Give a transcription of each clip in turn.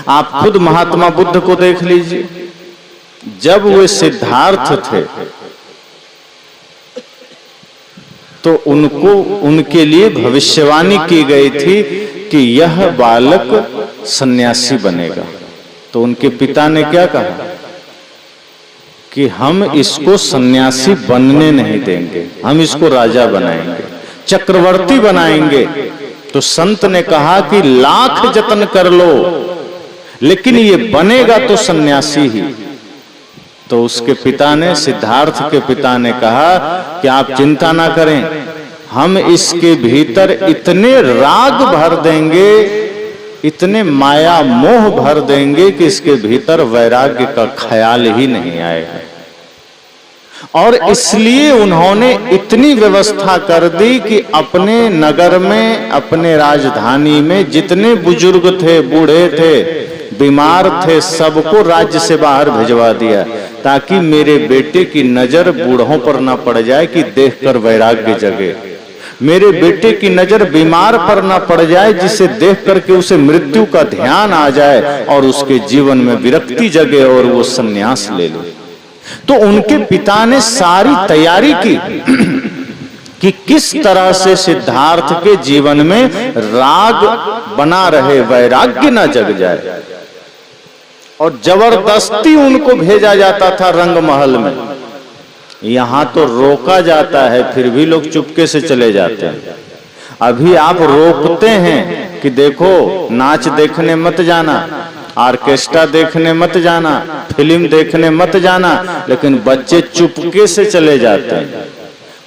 आप खुद महात्मा बुद्ध को देख लीजिए, जब वे सिद्धार्थ थे तो उनके लिए भविष्यवाणी की गई थी कि यह बालक सन्यासी बनेगा। तो उनके पिता ने क्या कहा कि हम इसको सन्यासी बनने नहीं देंगे, हम इसको राजा बनाएंगे, चक्रवर्ती बनाएंगे। तो संत ने कहा कि लाख जतन कर लो, लेकिन ये बनेगा तो सन्यासी ही। तो उसके पिता ने, सिद्धार्थ के पिता ने कहा कि आप चिंता ना करें, हम इसके भीतर इतने राग भर देंगे, इतने माया मोह भर देंगे कि इसके भीतर वैराग्य का ख्याल ही नहीं आएगा। और इसलिए उन्होंने इतनी व्यवस्था कर दी कि अपने नगर में, अपने राजधानी में जितने बुजुर्ग थे, बूढ़े थे, बीमार थे, सबको राज्य से बाहर भिजवा दिया, ताकि मेरे बेटे की नजर बूढ़ों पर ना पड़ जाए कि देखकर वैराग्य जगे, मेरे बेटे की नजर बीमार पर ना पड़ जाए जिसे देख करके उसे मृत्यु का ध्यान आ जाए और उसके जीवन में विरक्ति जगे और वो सन्यास ले ले। तो उनके पिता ने सारी तैयारी की कि किस तरह से सिद्धार्थ के जीवन में राग बना रहे, वैराग्य ना जग जाए। और जबरदस्ती उनको भेजा जाता था रंगमहल में। यहां तो रोका जाता है, फिर भी लोग चुपके से चले जाते हैं। अभी आप रोकते हैं कि देखो नाच देखने मत जाना, ऑर्केस्ट्रा देखने मत जाना, फिल्म देखने मत जाना, लेकिन बच्चे चुपके से चले जाते हैं।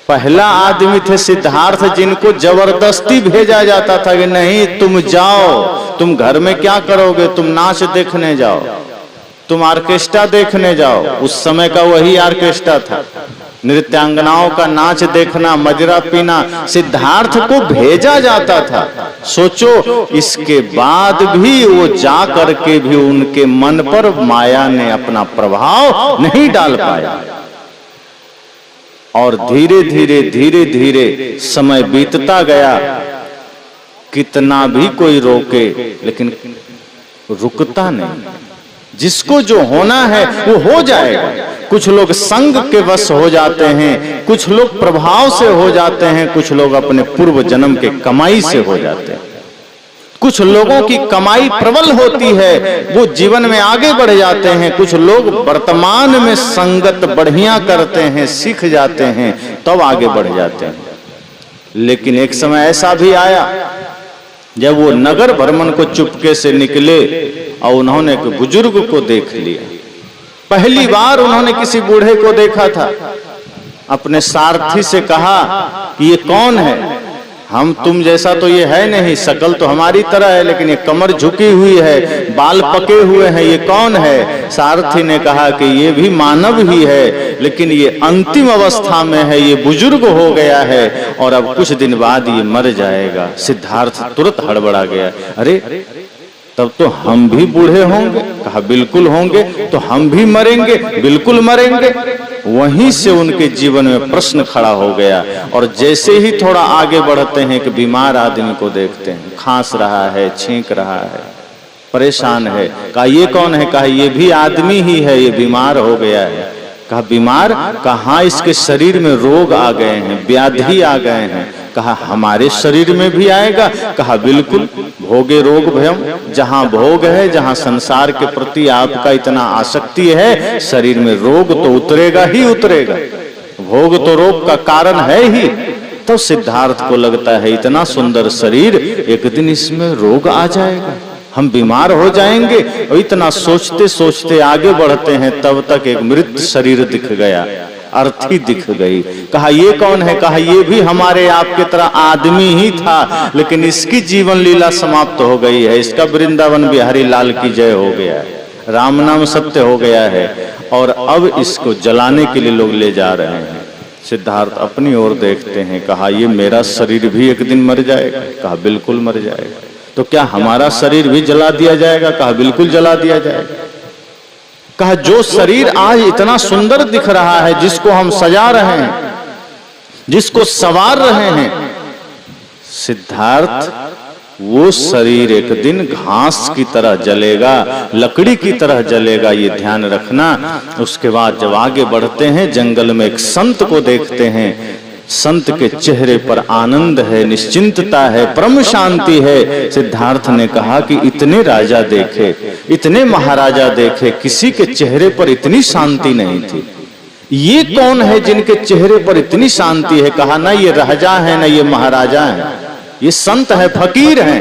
पहला आदमी थे सिद्धार्थ, जिनको जबरदस्ती भेजा जाता था कि नहीं तुम जाओ, तुम घर में क्या करोगे, तुम नाच देखने जाओ, तुम ऑर्केस्ट्रा देखने जाओ। उस समय का वही ऑर्केस्ट्रा था, नृत्यांगनाओं का नाच देखना, मदिरा पीना, सिद्धार्थ को भेजा जाता था। सोचो, इसके बाद भी वो जा करके भी उनके मन पर माया ने अपना प्रभाव नहीं डाल पाया। और धीरे धीरे धीरे धीरे समय बीतता गया, कितना भी कोई रोके लेकिन रुकता नहीं। जिसको जो होना है वो हो जाएगा। कुछ लोग संग के वश हो जाते हैं, कुछ लोग प्रभाव से हो जाते हैं, कुछ लोग अपने पूर्व जन्म के कमाई से हो जाते हैं। कुछ लोगों की कमाई प्रबल होती है, वो जीवन में आगे बढ़ जाते हैं। कुछ लोग वर्तमान में संगत बढ़िया करते हैं, सीख जाते हैं, तब आगे बढ़ जाते हैं। लेकिन एक समय ऐसा भी आया जब वो नगर भ्रमण को चुपके से निकले और उन्होंने एक बुजुर्ग को देख लिया। पहली बार उन्होंने किसी बूढ़े को देखा था। अपने सारथी से कहा कि ये कौन है, हम तुम जैसा तो ये है नहीं, शकल तो हमारी तरह है, लेकिन ये कमर झुकी हुई है, बाल पके हुए हैं, ये कौन है? सारथी ने कहा कि ये भी मानव ही है, लेकिन ये अंतिम अवस्था में है, ये बुजुर्ग हो गया है और अब कुछ दिन बाद ये मर जाएगा। सिद्धार्थ तुरंत हड़बड़ा गया, अरे तब तो हम भी बूढ़े होंगे? कहा बिल्कुल होंगे। तो हम भी मरेंगे? बिल्कुल मरेंगे। वहीं से उनके जीवन में प्रश्न खड़ा हो गया। और जैसे ही थोड़ा आगे बढ़ते हैं कि बीमार आदमी को देखते हैं, खांस रहा है, छींक रहा है, परेशान है। कहा ये कौन है? कहा ये भी आदमी ही है, ये बीमार हो गया है। कहा बीमार? कहा इसके शरीर में रोग आ गए हैं, व्याधि आ गए हैं। कहा हमारे शरीर में भी आएगा? कहा बिल्कुल, भोगे रोग भयम, जहां भोग है, जहां संसार के प्रति आपका इतना आसक्ति है, शरीर में रोग तो उतरेगा ही उतरेगा। भोग तो रोग का कारण है ही। तो सिद्धार्थ को लगता है इतना सुंदर शरीर, एक दिन इसमें रोग आ जाएगा, हम बीमार हो जाएंगे। और इतना सोचते सोचते आगे बढ़ते हैं, तब तक एक मृत शरीर दिख गया, अर्थी दिख गई। कहा ये कौन है? कहा ये भी हमारे आपके तरह आदमी ही था, लेकिन इसकी जीवन लीला समाप्त हो गई है। इसका वृंदावन बिहारी लाल की जय हो गया है, राम नाम सत्य हो गया है, और अब इसको जलाने के लिए लोग ले जा रहे हैं। सिद्धार्थ अपनी ओर देखते हैं, कहा ये मेरा शरीर भी एक दिन मर जाएगा? कहा बिल्कुल मर जाएगा। तो क्या हमारा शरीर भी जला दिया जाएगा? कहा बिल्कुल जला दिया जाएगा। कहा जो शरीर आज इतना सुंदर दिख रहा है, जिसको हम सजा रहे हैं, जिसको संवार रहे हैं, सिद्धार्थ वो शरीर एक दिन घास की तरह जलेगा, लकड़ी की तरह जलेगा, ये ध्यान रखना। उसके बाद जब आगे बढ़ते हैं, जंगल में एक संत को देखते हैं। संत के चेहरे पर आनंद है, निश्चिंतता है, परम शांति है। सिद्धार्थ ने कहा कि इतने राजा देखे, इतने महाराजा देखे, किसी के चेहरे पर इतनी शांति नहीं थी। ये कौन है जिनके चेहरे पर इतनी शांति है? कहा ना ये राजा है, ना ये महाराजा है, ये संत है, फकीर है।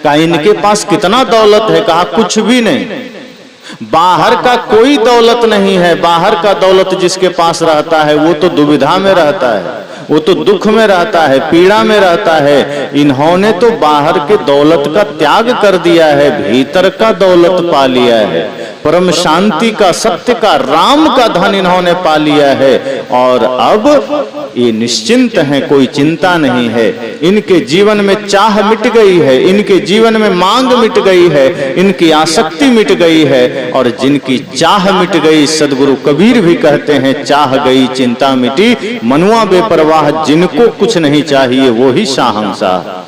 कहा इनके पास कितना दौलत है? कहा कुछ भी नहीं, बाहर का कोई दौलत नहीं है। बाहर का दौलत जिसके पास रहता है वो तो दुविधा में रहता है, वो तो दुख में रहता है, पीड़ा में रहता है। इन्होंने तो बाहर के दौलत का त्याग कर दिया है, भीतर का दौलत पा लिया है, परम शांति का, सत्य का, राम का धन इन्होंने पा लिया है। और अब ये निश्चिंत हैं, कोई चिंता नहीं है। इनके जीवन में चाह मिट गई है, इनके जीवन में मांग मिट गई है, इनकी आसक्ति मिट गई है। और जिनकी चाह मिट गई, सदगुरु कबीर भी कहते हैं, चाह गई चिंता मिटी, मनुआ बेपरवाह, जिनको कुछ नहीं चाहिए वो ही शाहंशाह।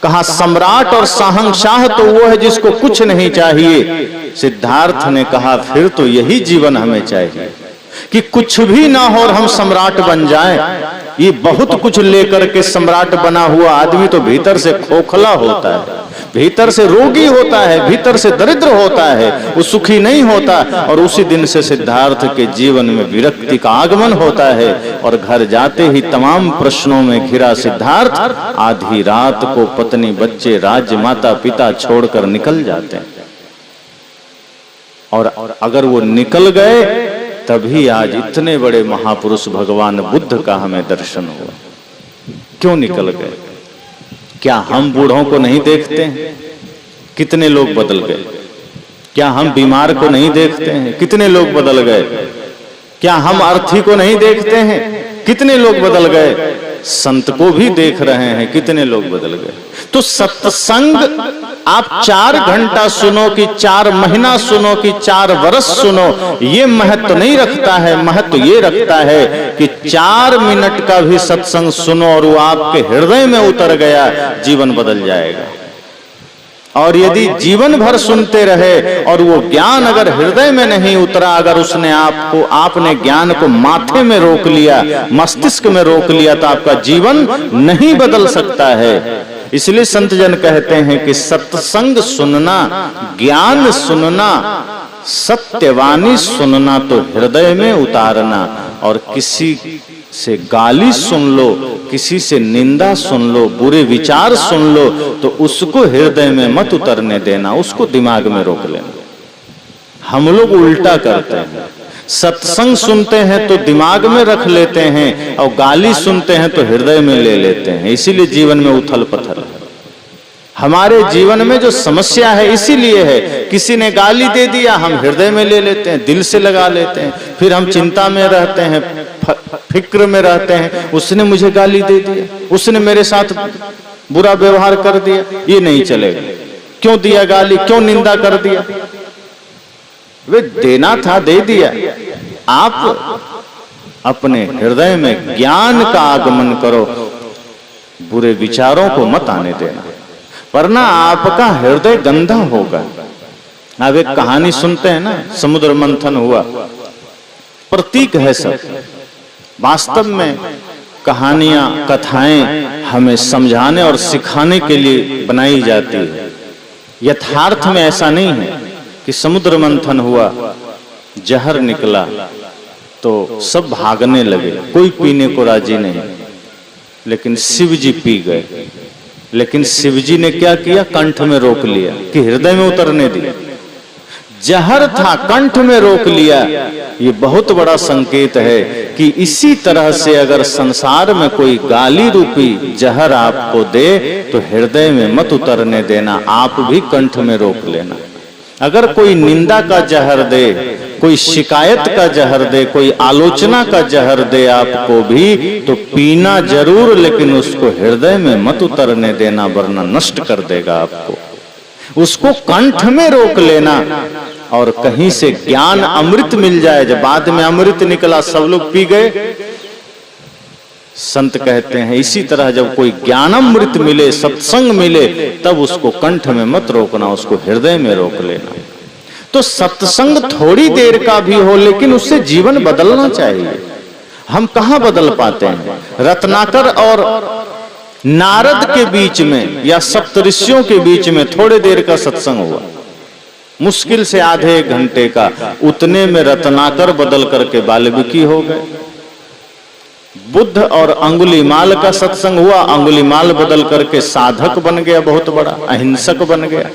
कहा सम्राट और शाहंशाह तो वो है जिसको कुछ नहीं चाहिए। सिद्धार्थ ने कहा फिर तो यही जीवन हमें चाहिए कि कुछ भी ना हो और हम सम्राट बन जाएं। ये बहुत कुछ लेकर के सम्राट बना हुआ आदमी तो भीतर से खोखला होता है, भीतर से रोगी होता है, भीतर से दरिद्र होता है, वो सुखी नहीं होता। और उसी दिन से सिद्धार्थ के जीवन में विरक्ति का आगमन होता है और घर जाते ही तमाम प्रश्नों में घिरा सिद्धार्थ आधी रात को पत्नी, बच्चे, राज्य, माता पिता छोड़कर निकल जाते हैं। और अगर वो निकल गए तभी आज इतने बड़े महापुरुष भगवान बुद्ध का हमें दर्शन हुआ। क्यों निकल गए? क्या हम बूढ़ों को नहीं देखते हैं? कितने लोग बदल गए। क्या हम बीमार को नहीं देखते हैं? कितने लोग बदल गए। क्या हम अर्थी को नहीं देखते हैं? कितने लोग बदल गए। संत को भी देख रहे हैं, कितने लोग बदल गए। तो सत्संग आप 4 घंटा सुनो कि 4 महीना सुनो कि 4 वर्ष सुनो, ये महत्व नहीं रखता है। महत्व ये रखता है कि 4 मिनट का भी सत्संग सुनो और वो आपके हृदय में उतर गया, जीवन बदल जाएगा। और यदि जीवन भर सुनते रहे और वो ज्ञान अगर हृदय में नहीं उतरा, अगर उसने आपने ज्ञान को माथे में रोक लिया, मस्तिष्क में रोक लिया, तो आपका जीवन नहीं बदल सकता है। इसलिए संत जन कहते हैं कि सत्संग सुनना, ज्ञान सुनना, सत्यवाणी सुनना तो हृदय में उतारना। और किसी से गाली सुन लो, किसी से निंदा सुन लो, बुरे विचार सुन लो, तो उसको हृदय में मत उतरने देना, उसको दिमाग में रोक लेना। हम लोग उल्टा करते हैं, सत्संग सुनते हैं तो दिमाग में रख लेते हैं और गाली सुनते हैं तो हृदय में ले लेते हैं। इसीलिए जीवन में उथल पथल है। हमारे जीवन में जो समस्या है इसीलिए है, किसी ने गाली दे दिया, हम हृदय में ले लेते हैं, दिल से लगा लेते हैं, फिर हम चिंता में रहते हैं, फिक्र में रहते हैं, उसने मुझे गाली दे दिया, उसने मेरे साथ बुरा व्यवहार कर दिया, ये नहीं चलेगा। क्यों दिया गाली, क्यों निंदा कर दिया? वे देना था, दे दिया। आप अपने हृदय में ज्ञान का आगमन करो, बुरे विचारों को मत आने देना, वरना आपका हृदय गंदा होगा। अब एक कहानी सुनते हैं ना, समुद्र मंथन हुआ, प्रतीक है सब। वास्तव में कहानियां, कथाएं हमें समझाने और सिखाने के लिए बनाई जाती है। यथार्थ में ऐसा नहीं है कि समुद्र मंथन हुआ, जहर निकला तो सब भागने लगे, कोई पीने को राजी नहीं, लेकिन शिव जी पी गए। लेकिन शिव जी ने क्या किया? कंठ में रोक लिया कि हृदय में उतरने दिया। जहर था, कंठ में रोक लिया। ये बहुत बड़ा संकेत है कि इसी तरह से अगर संसार में कोई गाली रूपी जहर आपको दे तो हृदय में मत उतरने देना, आप भी कंठ में रोक लेना। अगर कोई निंदा का जहर दे, कोई शिकायत का जहर दे, कोई आलोचना का जहर दे आपको भी, तो पीना जरूर, लेकिन उसको हृदय में मत उतरने देना, वरना नष्ट कर देगा आपको। उसको कंठ में रोक लेना और कहीं से ज्ञान अमृत मिल जाए। जब बाद में अमृत निकला, सब लोग पी गए, संत कहते हैं इसी तरह जब कोई ज्ञानामृत मिले, सत्संग मिले, तब उसको कंठ में मत रोकना, उसको हृदय में रोक लेना। तो सत्संग थोड़ी देर का भी हो, लेकिन उससे जीवन बदलना चाहिए। हम कहां बदल पाते हैं? रत्नाकर और नारद के बीच में या सप्तऋषियों के बीच में थोड़े देर का सत्संग हुआ, मुश्किल से आधे एक घंटे का, उतने में रत्नाकर बदल करके वाल्मीकि हो गए। बुद्ध और अंगुलीमाल का सत्संग हुआ, अंगुलीमाल बदल करके साधक बन गया, बहुत बड़ा अहिंसक बन गया।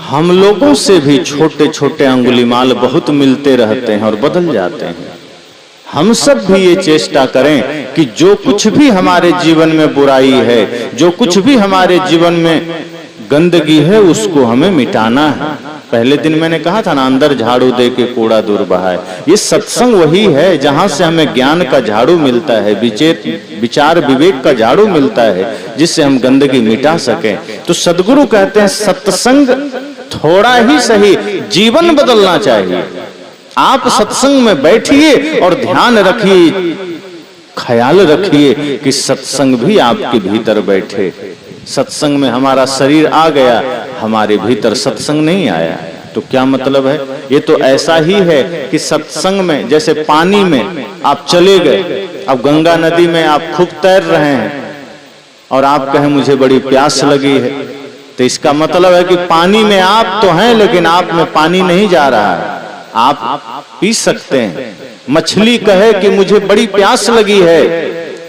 हम लोगों से भी छोटे छोटे अंगुलीमाल बहुत मिलते रहते हैं और बदल जाते हैं। हम सब भी ये चेष्टा करें कि जो कुछ भी हमारे जीवन में बुराई है, जो कुछ भी हमारे जीवन में गंदगी है, उसको हमें मिटाना है। पहले दिन मैंने कहा था ना, अंदर झाड़ू दे के कूड़ा दूर बहाए। ये सत्संग वही है जहां से हमें ज्ञान का झाड़ू मिलता है, विचार विवेक का झाड़ू मिलता है, जिससे हम गंदगी मिटा सकें। तो सदगुरु कहते हैं सत्संग थोड़ा ही सही, जीवन बदलना चाहिए। आप सत्संग में बैठिए और ध्यान रखिए, ख्याल रखिए कि सत्संग भी आपके भीतर बैठे। सत्संग में हमारा शरीर आ गया, हमारे भीतर सत्संग नहीं आया, तो क्या मतलब है? ये तो ऐसा ही है कि सत्संग में, जैसे पानी में आप चले गए, अब गंगा नदी में आप खूब तैर रहे हैं और आप कहें मुझे बड़ी प्यास लगी है, तो इसका मतलब है कि पानी में आप तो हैं, लेकिन आप में पानी नहीं जा रहा है। आप पी सकते हैं। मछली कहे कि मुझे बड़ी प्यास लगी है,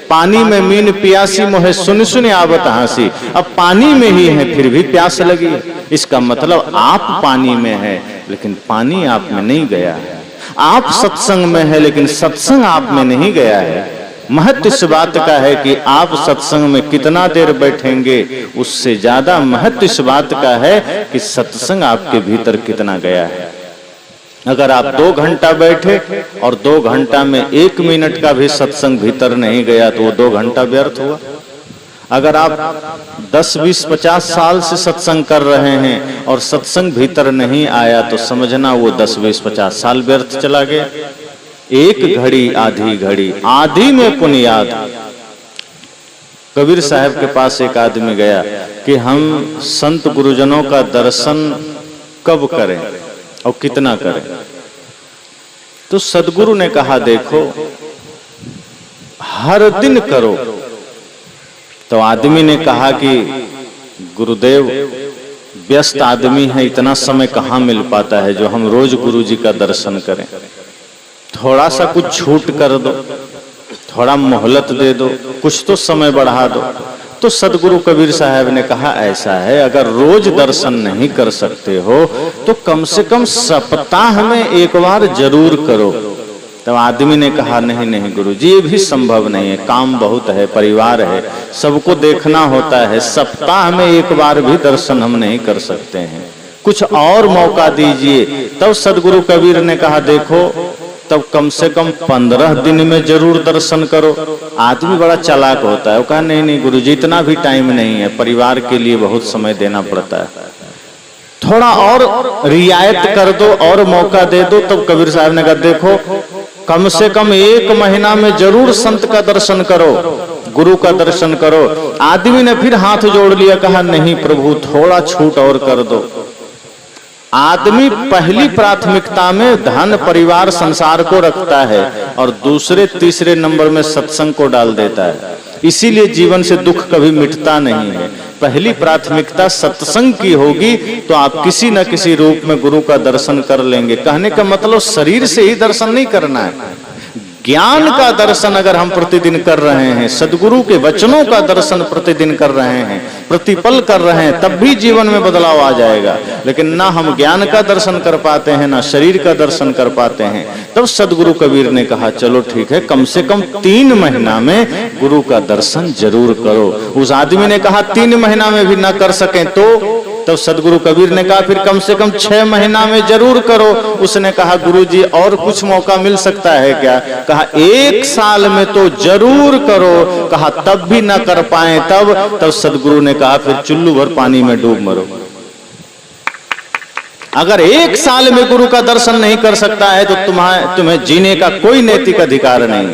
पानी में मीन प्यासी मोहे सुन सुन आवत हंसी। अब पानी में ही है, फिर भी प्यास लगी है। इसका मतलब आप पानी में है, लेकिन पानी आप में नहीं गया है। आप सत्संग में है, लेकिन सत्संग आप में नहीं गया है। महत्व इस बात का है कि आप सत्संग में कितना देर बैठेंगे, उससे ज्यादा महत्व इस बात का है कि सत्संग आपके भीतर कितना गया है। अगर आप 2 घंटा बैठे और 2 घंटा में 1 मिनट का भी सत्संग भीतर नहीं गया, तो वो 2 घंटा व्यर्थ हुआ। अगर आप 10, 20, 50 साल से सत्संग कर रहे हैं और सत्संग भीतर नहीं आया, तो समझना वो 10, 20, 50 साल व्यर्थ चला गया। एक घड़ी आधी घड़ी, आधी में पुनियाद। कबीर साहब के पास एक आदमी गया कि हम संत गुरुजनों का दर्शन कब करें और कितना करें। तो सदगुरु ने कहा देखो, हर दिन करो। तो आदमी ने कहा कि गुरुदेव व्यस्त आदमी है, इतना समय कहाँ मिल पाता है जो हम रोज गुरु जी का दर्शन करें। थोड़ा सा कुछ छूट कर दो, थोड़ा मोहलत दे दो, कुछ तो समय बढ़ा दो। तो सदगुरु कबीर साहब ने कहा ऐसा है, अगर रोज दर्शन नहीं कर सकते हो तो कम से कम सप्ताह में एक बार जरूर करो। तब आदमी ने कहा नहीं नहीं गुरुजी, ये भी संभव नहीं है, काम बहुत है, परिवार है, सबको देखना होता है, सप्ताह में एक बार भी दर्शन हम नहीं कर सकते हैं, कुछ और मौका दीजिए। तब सदगुरु कबीर ने कहा देखो, तब कम से कम 15 दिन में जरूर दर्शन करो। आदमी बड़ा चालाक होता है, वो कहा नहीं नहीं गुरुजी, इतना भी टाइम नहीं है, परिवार के लिए बहुत समय देना पड़ता है, थोड़ा और रियायत कर दो और मौका दे दो। तब कबीर साहब ने कहा देखो, कम से कम 1 महीना में जरूर संत का दर्शन करो, गुरु का दर्शन करो। आदमी ने फिर हाथ जोड़ लिया, कहा नहीं प्रभु, थोड़ा छूट और कर दो। आदमी पहली प्राथमिकता में धन, परिवार, संसार को रखता है और दूसरे तीसरे नंबर में सत्संग को डाल देता है। इसीलिए जीवन से दुख कभी मिटता नहीं है। पहली प्राथमिकता सत्संग की होगी तो आप किसी न किसी रूप में गुरु का दर्शन कर लेंगे। कहने का मतलब शरीर से ही दर्शन नहीं करना है, ज्ञान का दर्शन अगर हम प्रतिदिन कर रहे हैं, सदगुरु के वचनों का दर्शन प्रतिदिन कर रहे हैं, प्रतिपल कर रहे हैं, तब भी जीवन में बदलाव आ जाएगा। लेकिन ना हम ज्ञान का दर्शन कर पाते हैं, ना शरीर का दर्शन कर पाते हैं। तब सदगुरु कबीर ने कहा चलो ठीक है, कम से कम 3 महीना में गुरु का दर्शन जरूर करो। उस आदमी ने कहा 3 महीना में भी ना कर सके तो तब सदगुरु कबीर ने कहा फिर कम से कम 6 महीना में जरूर करो। उसने कहा गुरुजी और कुछ मौका मिल सकता है क्या? कहा 1 साल में तो जरूर करो। कहा तब भी ना कर पाए तब सदगुरु ने कहा फिर चुल्लू भर पानी में डूब मरो। अगर 1 साल में गुरु का दर्शन नहीं कर सकता है तो तुम्हें जीने का कोई नैतिक अधिकार नहीं।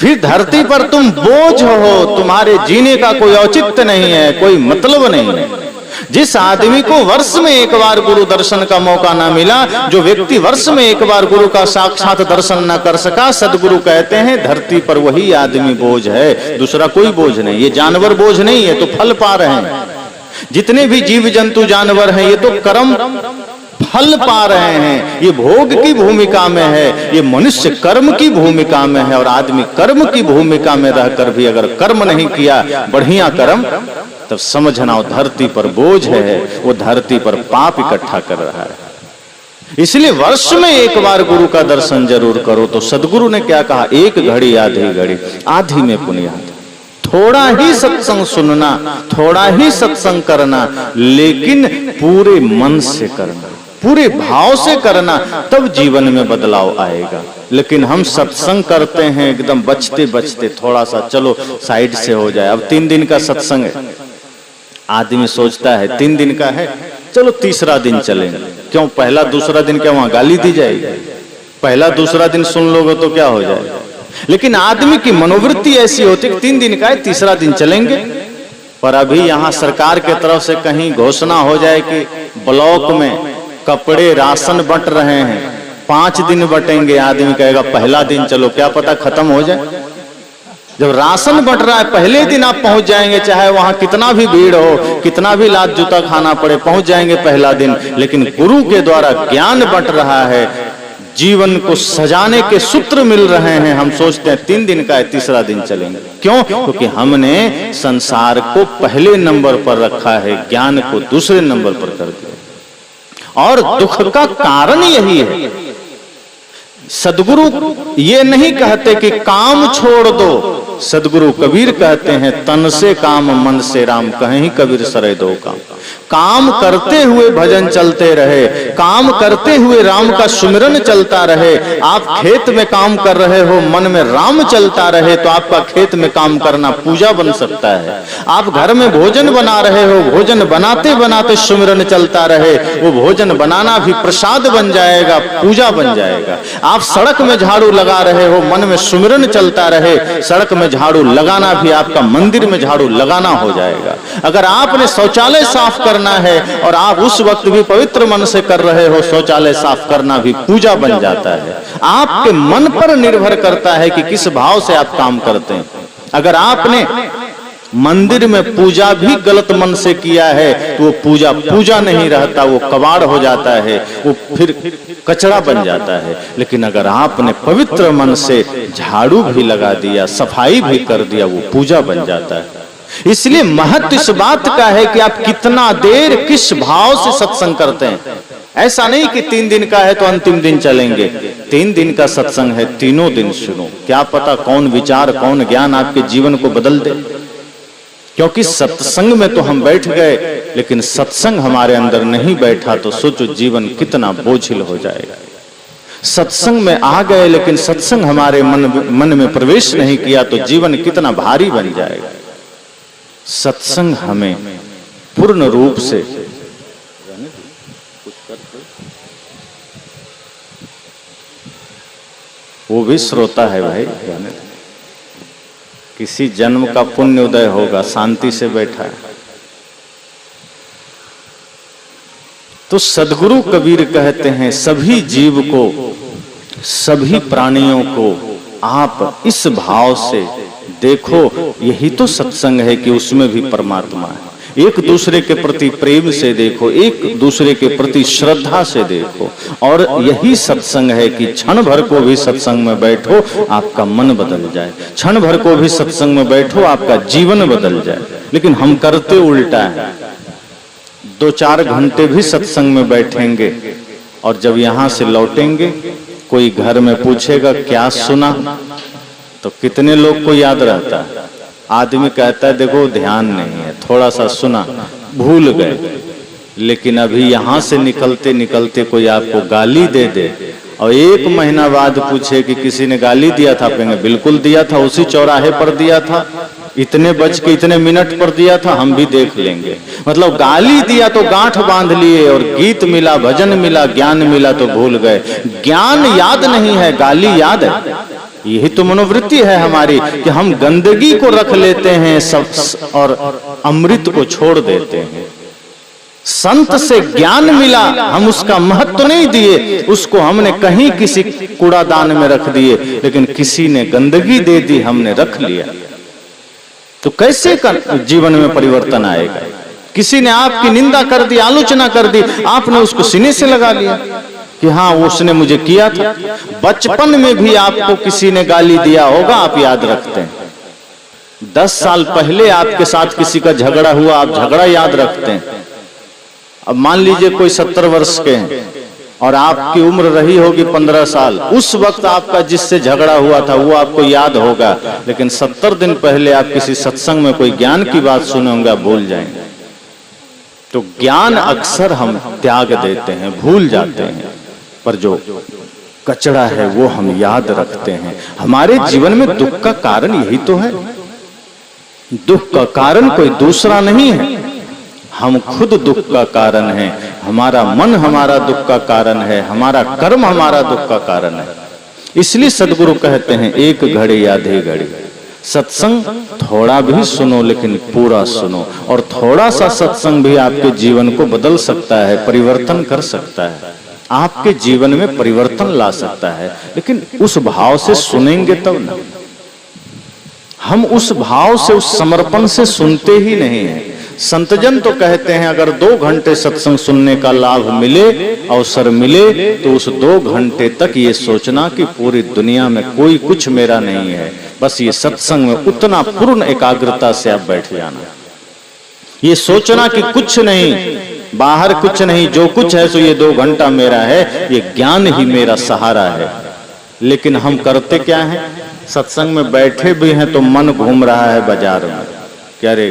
फिर धरती पर तुम बोझ हो, तुम्हारे जीने का कोई औचित्य नहीं है, कोई मतलब नहीं है। जिस आदमी को वर्ष में एक बार गुरु दर्शन का मौका ना मिला, जो व्यक्ति वर्ष में एक बार गुरु का साक्षात दर्शन ना कर सका, सदगुरु कहते हैं धरती पर वही आदमी बोझ है, दूसरा कोई बोझ नहीं। ये जानवर बोझ नहीं है, तो फल पा रहे हैं। जितने भी जीव जंतु जानवर हैं, ये तो कर्म फल पा रहे हैं, ये भोग की भूमिका में है, ये मनुष्य कर्म की भूमिका में है। और आदमी कर्म की भूमिका में रहकर भी अगर कर्म नहीं किया बढ़िया कर्म, तब समझना वो धरती पर बोझ है, वो धरती पर पाप इकट्ठा कर रहा है। इसलिए वर्ष में एक बार गुरु का दर्शन जरूर करो। तो सदगुरु ने क्या कहा, एक घड़ी आधी घड़ी, आधी में पुण्याद। थोड़ा ही सत्संग सुनना, थोड़ा ही सत्संग करना, लेकिन पूरे मन से करना, पूरे भाव से करना, तब जीवन में बदलाव आएगा। लेकिन हम सत्संग करते हैं एकदम बचते बचते, थोड़ा सा चलो साइड से हो जाए। अब 3 दिन का सत्संग है, आदमी सोचता है 3 दिन का है, चलो तीसरा दिन चलेंगे। क्यों, पहला दूसरा दिन क्या वहां गाली दी जाएगी? पहला दूसरा दिन सुन लोगे तो क्या हो जाएगा? लेकिन आदमी की मनोवृत्ति ऐसी होती है कि 3 दिन का है, तीसरा दिन चलेंगे। पर अभी यहाँ सरकार के तरफ से कहीं घोषणा हो जाए कि ब्लॉक में कपड़े राशन बंट रहे हैं, 5 दिन बटेंगे, आदमी कहेगा पहला दिन चलो, क्या पता खत्म हो जाए। जब राशन बंट रहा है, पहले दिन आप पहुंच जाएंगे, चाहे वहां कितना भी भीड़ हो, कितना भी लात जूता खाना पड़े, पहुंच जाएंगे पहला दिन। लेकिन गुरु के द्वारा ज्ञान बंट रहा है, जीवन को सजाने के सूत्र मिल रहे हैं, हम सोचते हैं 3 दिन का है, तीसरा दिन चलेंगे। क्यों? क्योंकि हमने संसार को पहले नंबर पर रखा है, ज्ञान को दूसरे नंबर पर कर दिया। और दुख का कारण यही है। सदगुरु ये नहीं कहते कि काम छोड़ दो, सदगुरु कबीर कहते हैं तन से काम मन से राम, कहीं कबीर सरे दो काम। काम करते हुए भजन चलते रहे, काम करते हुए राम का सुमिरन चलता रहे। आप खेत में काम कर रहे हो, मन में राम चलता रहे, तो आपका खेत में काम करना पूजा बन सकता है। आप घर में भोजन बना रहे हो, भोजन बनाते बनाते सुमिरन चलता रहे, वो भोजन बनाना भी प्रसाद बन जाएगा, पूजा बन जाएगा। आप सड़क में झाड़ू लगा रहे हो, मन में सुमिरन चलता रहे, सड़क में झाड़ू लगाना भी आपका मंदिर में झाड़ू लगाना हो जाएगा। अगर आपने शौचालय साफ करना है और आप उस वक्त भी पवित्र मन से कर रहे हो, शौचालय साफ करना भी पूजा बन जाता है। आपके मन पर निर्भर करता है कि किस भाव से आप काम करते हैं। अगर आपने मंदिर में पूजा भी गलत मन से किया है तो वो पूजा पूजा नहीं रहता, वो कबाड़ हो जाता है, वो फिर कचरा बन जाता है। लेकिन अगर आपने पवित्र मन से झाड़ू भी लगा दिया, सफाई भी कर दिया, वो पूजा बन जाता है। इसलिए महत्व इस बात का है कि आप कितना देर किस भाव से सत्संग करते हैं। ऐसा नहीं कि 3 दिन का है तो अंतिम दिन चलेंगे। 3 दिन का सत्संग है, तीनों दिन सुनो, क्या पता कौन विचार कौन ज्ञान आपके जीवन को बदल दे। क्योंकि सत्संग में तो हम बैठ गए, लेकिन सत्संग हमारे अंदर नहीं बैठा तो सोचो जीवन कितना बोझिल हो जाएगा। सत्संग में आ गए लेकिन सत्संग हमारे मन में प्रवेश नहीं किया तो जीवन कितना भारी बन जाएगा। सत्संग हमें पूर्ण रूप से वो भी श्रोता है भाई, किसी जन्म का पुण्य उदय होगा, शांति से बैठा है। तो सदगुरु कबीर कहते हैं सभी जीव को, सभी प्राणियों को आप इस भाव से देखो, यही तो सत्संग है कि उसमें भी परमात्मा है। एक दूसरे के प्रति प्रेम से देखो, एक दूसरे के प्रति श्रद्धा से देखो। और यही सत्संग है कि क्षण भर को भी सत्संग में बैठो आपका मन बदल जाए, क्षण भर को भी सत्संग में बैठो आपका जीवन बदल जाए। लेकिन हम करते उल्टा है, 2-4 घंटे भी सत्संग में बैठेंगे और जब यहां से लौटेंगे कोई घर में पूछेगा क्या सुना, तो कितने लोग को याद रहता है? आदमी कहता है देखो ध्यान नहीं है, थोड़ा सा सुना, भूल गए। लेकिन अभी यहां से निकलते निकलते कोई आपको गाली दे दे और 1 महीना बाद पूछे कि किसी ने गाली दिया था, कहेंगे बिल्कुल दिया था, उसी चौराहे पर दिया था, इतने बज के इतने मिनट पर दिया था, हम भी देख लेंगे। मतलब गाली दिया तो गांठ बांध लिए, और गीत मिला, भजन मिला, ज्ञान मिला तो भूल गए। ज्ञान याद नहीं है, गाली याद है। यही तो मनोवृत्ति है हमारी कि हम गंदगी को रख लेते हैं सब और अमृत को छोड़ देते हैं। संत से ज्ञान मिला, हम उसका महत्व नहीं दिए, उसको हमने कहीं किसी कूड़ादान में रख दिए, लेकिन किसी ने गंदगी दे दी, हमने रख लिया। तो कैसे जीवन में परिवर्तन आएगा? किसी ने आपकी निंदा कर दी, आलोचना कर दी, आपने उसको सीने से लगा लिया कि हाँ उसने मुझे किया था। बचपन में भी आपको किसी ने गाली दिया होगा, आप याद रखते हैं। 10 साल पहले आपके साथ किसी का झगड़ा हुआ, आप झगड़ा याद रखते हैं। अब मान लीजिए कोई 70 वर्ष के हैं और आपकी उम्र रही होगी 15 साल, उस वक्त आपका जिससे झगड़ा हुआ था वो आपको याद होगा, लेकिन 70 दिन पहले आप किसी सत्संग में कोई ज्ञान की बात सुने होंगे, आप भूल जाएंगे। तो ज्ञान अक्सर हम त्याग देते हैं, भूल जाते हैं, पर जो कचरा है वो हम याद रखते हैं। हमारे जीवन में दुख का कारण यही तो है। दुख का कारण कोई दूसरा नहीं है, हम खुद दुख का कारण है। हमारा मन हमारा दुख का कारण है, हमारा कर्म हमारा दुख का कारण है। इसलिए सदगुरु कहते हैं एक घड़ी आधी घड़ी सत्संग थोड़ा भी सुनो, लेकिन पूरा सुनो। और थोड़ा सा सत्संग भी आपके जीवन को बदल सकता है, परिवर्तन कर सकता है, आपके जीवन में परिवर्तन ला सकता है। लेकिन उस भाव से सुनेंगे तब ना। हम उस भाव से, उस समर्पण से सुनते ही नहीं है। संतजन तो कहते हैं अगर 2 घंटे सत्संग सुनने का लाभ मिले, अवसर मिले, तो उस 2 घंटे तक ये सोचना कि पूरी दुनिया में कोई कुछ मेरा नहीं है। बस ये सत्संग में उतना पूर्ण एकाग्रता से आप बैठ जाना, ये सोचना कि कुछ नहीं, बाहर कुछ नहीं, जो कुछ है सो ये 2 घंटा मेरा है, ये ज्ञान ही मेरा सहारा है। लेकिन हम करते क्या हैं? सत्संग में बैठे भी हैं तो मन घूम रहा है बाजार में, क्या रे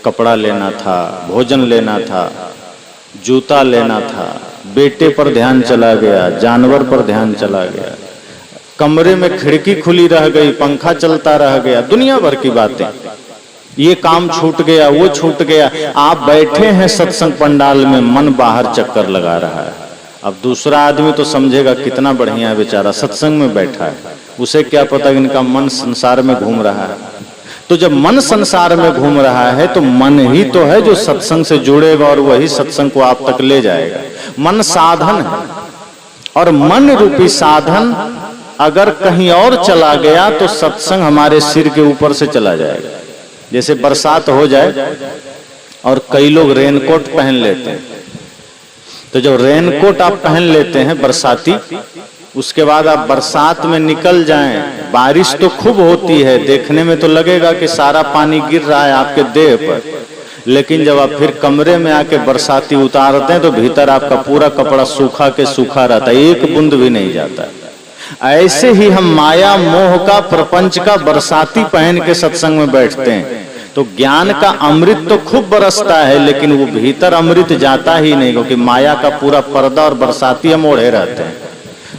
कपड़ा लेना था, भोजन लेना था, जूता लेना था, बेटे पर ध्यान चला गया, जानवर पर ध्यान चला गया, कमरे में खिड़की खुली रह गई, पंखा चलता रह गया, दुनिया भर की बातें, ये काम छूट गया, वो छूट गया। आप बैठे हैं सत्संग पंडाल में, मन बाहर चक्कर लगा रहा है। अब दूसरा आदमी तो समझेगा कितना बढ़िया बेचारा सत्संग में बैठा है, उसे क्या पता कि इनका मन संसार में घूम रहा है। तो जब मन संसार में घूम रहा है तो मन ही तो है जो सत्संग से जुड़ेगा और वही सत्संग को आप तक ले जाएगा। मन साधन है, और मन रूपी साधन अगर कहीं और चला गया तो सत्संग हमारे सिर के ऊपर से चला जाएगा। जैसे बरसात हो जाए और कई लोग रेनकोट पहन लेते हैं, तो जब रेनकोट आप पहन लेते हैं बरसाती, उसके बाद आप बरसात में निकल जाएं, बारिश तो खूब होती है, देखने में तो लगेगा कि सारा पानी गिर रहा है आपके देह पर, लेकिन जब आप फिर कमरे में आके बरसाती उतारते हैं तो भीतर आपका पूरा कपड़ा सूखा के सूखा रहता है, एक बूंद भी नहीं जाता। ऐसे ही हम माया मोह का, प्रपंच का बरसाती पहन के सत्संग में बैठते हैं तो ज्ञान का अमृत तो खूब बरसता है, लेकिन वो भीतर अमृत जाता ही नहीं, क्योंकि माया का पूरा पर्दा और बरसाती हम ओढ़े रहते हैं।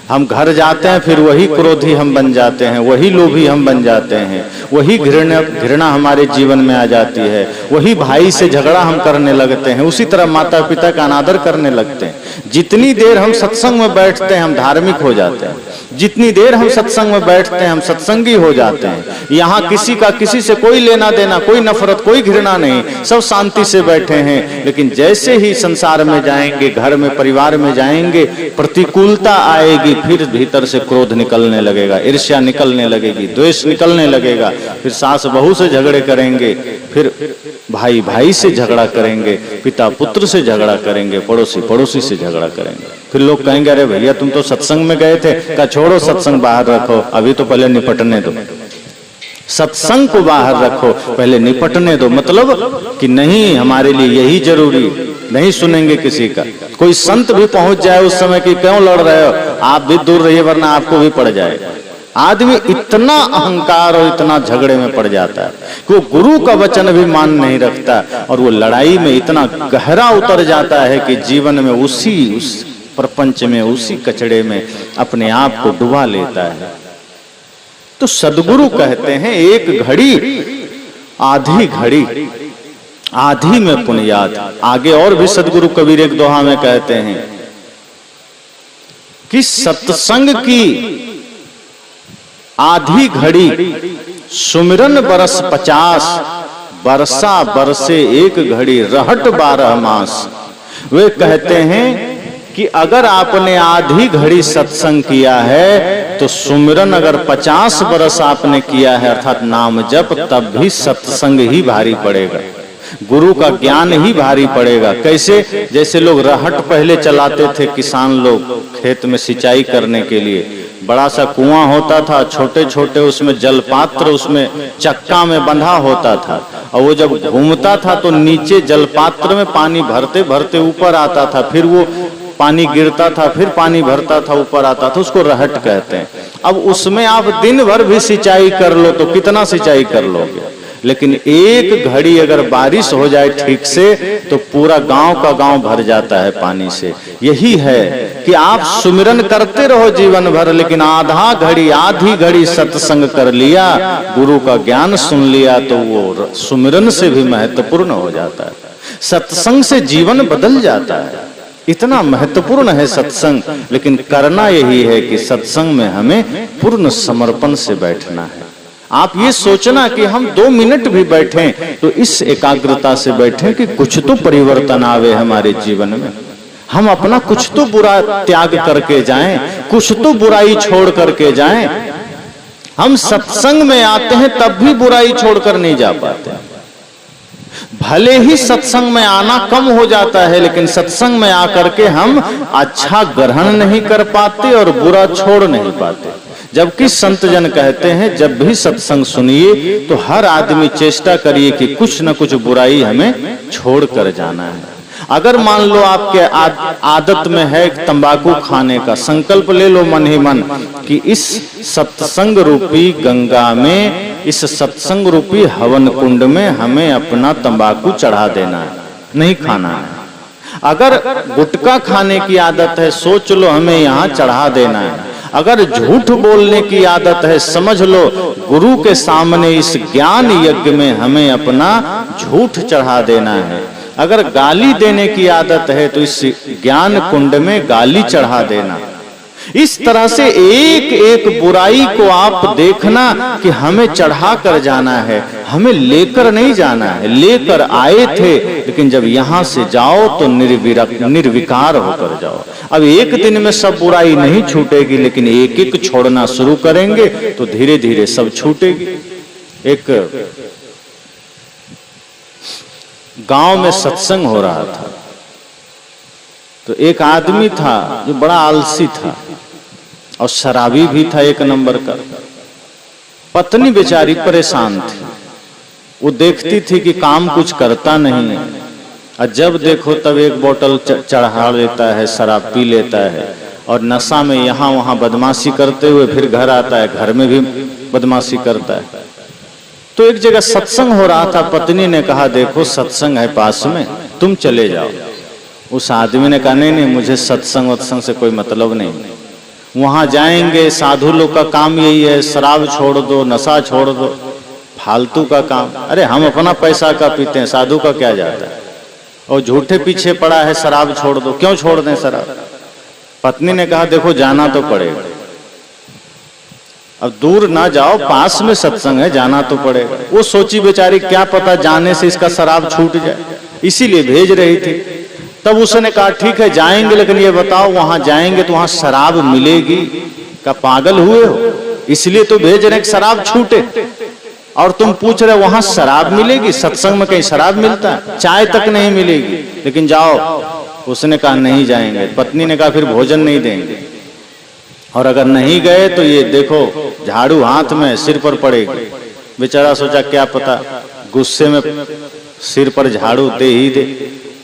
हम घर जाते हैं फिर वही क्रोधी हम बन जाते हैं, वही लोभी हम बन जाते हैं, वही घृणा हमारे जीवन में आ जाती है, वही भाई से झगड़ा हम करने लगते हैं, उसी तरह माता पिता का अनादर करने लगते हैं। जितनी देर हम सत्संग में बैठते हैं हम धार्मिक हो जाते हैं, जितनी देर हम सत्संग में बैठते हैं हम सत्संगी हो जाते हैं। यहाँ किसी का किसी से कोई लेना देना, कोई नफरत, कोई घृणा नहीं, सब शांति से बैठे हैं। लेकिन जैसे ही संसार में जाएंगे, घर में परिवार में जाएंगे, प्रतिकूलता आएगी, फिर भीतर से क्रोध निकलने लगेगा, ईर्ष्या निकलने लगेगी, द्वेष निकलने लगेगा, फिर सास बहू से झगड़े करेंगे, फिर भाई भाई से झगड़ा करेंगे, पिता पुत्र से झगड़ा करेंगे, पड़ोसी पड़ोसी से झगड़ा करेंगे। फिर लोग कहेंगे अरे भैया तुम तो सत्संग में गए थे, का छोड़ो सत्संग बाहर रखो, अभी तो पहले निपटने दो, सत्संग को बाहर रखो, पहले निपटने दो। मतलब कि नहीं, हमारे लिए यही जरूरी, नहीं सुनेंगे किसी का। कोई संत भी पहुंच जाए उस समय कि क्यों लड़ रहे हो, आप भी दूर रहिए वरना आपको भी पड़ जाएगा। आदमी इतना अहंकार और इतना झगड़े में पड़ जाता है कि वो गुरु का वचन भी मान नहीं रखता, और वो लड़ाई में इतना गहरा उतर जाता है कि जीवन में उस प्रपंच में, उसी कचड़े में अपने आप को डुबा लेता है। तो सदगुरु कहते हैं एक घड़ी आधी घड़ी, आधी में पुण्यात। आगे और भी सदगुरु कबीर एक दोहा में कहते हैं कि सत्संग की आधी घड़ी सुमिरन बरस 50, बरसा बरसे एक घड़ी रहट 12 मास। वे कहते हैं कि अगर आपने आधी घड़ी सत्संग किया है तो सुमिरन अगर 50 बरस आपने किया है अर्थात नाम जप, तब भी सत्संग ही भारी पड़ेगा, गुरु का ज्ञान ही भारी पड़ेगा। कैसे? जैसे लोग रहट पहले चलाते थे किसान लोग खेत में सिंचाई करने के लिए, बड़ा सा कुआं होता था, छोटे छोटे उसमें जलपात्र उसमें चक्का में बंधा होता था, और वो जब घूमता था तो नीचे जलपात्र में पानी भरते भरते ऊपर आता था, फिर वो पानी गिरता था, फिर पानी भरता था, ऊपर आता था, उसको रहट कहते हैं। अब उसमें आप दिन भर भी सिंचाई कर लो तो कितना सिंचाई कर लोगे, लेकिन एक घड़ी अगर बारिश हो जाए ठीक से तो पूरा गांव का गांव भर जाता है पानी से। यही है कि आप सुमिरन करते रहो जीवन भर, लेकिन आधा घड़ी आधी घड़ी सत्संग कर लिया, गुरु का ज्ञान सुन लिया, तो वो सुमिरन से भी महत्वपूर्ण हो जाता है। सत्संग से जीवन बदल जाता है, इतना महत्वपूर्ण है सत्संग। लेकिन करना यही है कि सत्संग में हमें पूर्ण समर्पण से बैठना है। आप ये सोचना कि हम 2 मिनट भी बैठें तो इस एकाग्रता से बैठें कि कुछ तो परिवर्तन आवे हमारे जीवन में, हम अपना कुछ तो बुरा त्याग करके जाएं, कुछ तो बुराई छोड़ करके जाएं। हम सत्संग में आते हैं तब भी बुराई छोड़कर नहीं जा पाते। भले ही सत्संग में आना कम हो जाता है, लेकिन सत्संग में आकर के हम अच्छा ग्रहण नहीं कर पाते और बुरा छोड़ नहीं पाते। जबकि संत जन कहते हैं जब भी सत्संग सुनिए तो हर आदमी चेष्टा करिए कि कुछ न कुछ बुराई हमें छोड़ कर जाना है। अगर मान लो आपके आदत में है तंबाकू खाने का, संकल्प ले लो मन ही मन कि इस सत्संग रूपी गंगा में, इस सत्संग रूपी हवन कुंड में हमें अपना तंबाकू चढ़ा देना है, नहीं खाना है। अगर गुटखा खाने की आदत है, सोच लो हमें यहाँ चढ़ा देना है। अगर झूठ बोलने की आदत है, समझ लो गुरु के सामने इस ज्ञान यज्ञ में हमें अपना झूठ चढ़ा देना है। अगर गाली देने की आदत है तो इस ज्ञान कुंड में गाली चढ़ा देना। इस तरह से एक एक बुराई को आप देखना कि हमें चढ़ा कर जाना है, हमें लेकर नहीं जाना है। लेकर आए थे, लेकिन जब यहां से जाओ तो निर्विकार होकर जाओ। अब एक दिन में सब बुराई नहीं छूटेगी, लेकिन एक एक छोड़ना शुरू करेंगे तो धीरे धीरे सब छूटेगी। एक गांव में सत्संग हो रहा था, तो एक आदमी था जो बड़ा आलसी था और शराबी भी था एक नंबर का। पत्नी बेचारी परेशान थी, वो देखती थी कि काम कुछ करता नहीं है, और जब देखो तब एक बोतल चढ़ा लेता है, शराब पी लेता है, और नशा में यहाँ वहाँ बदमाशी करते हुए फिर घर आता है, घर में भी बदमाशी करता है। तो एक जगह सत्संग हो रहा था, पत्नी ने कहा देखो सत्संग है पास में, तुम चले जाओ। उस आदमी ने कहा नहीं, मुझे सत्संग वत्संग से कोई मतलब नहीं, वहां जाएंगे साधु लोग का काम यही है, शराब छोड़ दो, नशा छोड़ दो, फालतू का काम। अरे हम अपना पैसा का पीते हैं, साधु का क्या जाता है, और झूठे पीछे पड़ा है, शराब छोड़ दो। क्यों छोड़ दें शराब? पत्नी ने कहा देखो जाना तो पड़ेगा, अब दूर ना जाओ, पास में सत्संग है, जाना तो पड़ेगा। वो सोची बेचारी क्या पता जाने से इसका शराब छूट जाए, इसीलिए भेज रही थी। तब उसने कहा ठीक है जाएंगे, लेकिन ये बताओ वहां जाएंगे तो वहां शराब मिलेगी? क्या पागल हुए हो? इसलिए तो भेज रहे कि शराब छूटे, और तुम पूछ रहे वहां शराब मिलेगी? सत्संग में कहीं शराब मिलता है? चाय तक नहीं मिलेगी, लेकिन जाओ। उसने कहा नहीं जाएंगे। पत्नी ने कहा फिर भोजन नहीं देंगे, और अगर नहीं गए तो ये देखो झाड़ू हाथ में सिर पर पड़ेगी। बेचारा सोचा क्या पता गुस्से में सिर पर झाड़ू दे ही दे,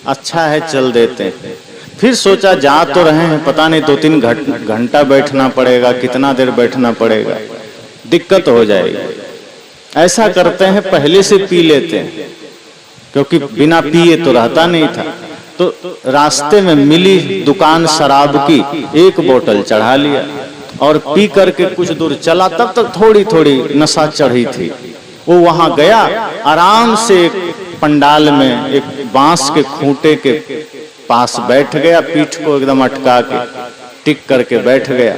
अच्छा है चल देते हैं। फिर सोचा जा तो रहे हैं, पता नहीं 2-3 घंटा बैठना पड़ेगा, कितना देर बैठना पड़ेगा, दिक्कत हो जाएगी। ऐसा करते हैं पहले से पी लेते हैं, क्योंकि बिना पिए तो रहता नहीं था। तो रास्ते में मिली दुकान शराब की, एक बोतल चढ़ा लिया और पी करके कुछ दूर चला। तब तक थोड़ी थोड़ी नशा चढ़ी थी। वो वहां गया, आराम से एक पंडाल में एक बांस के खूंटे के पास बैठ गया, पीठ को एकदम अटका के टिक करके बैठ गया।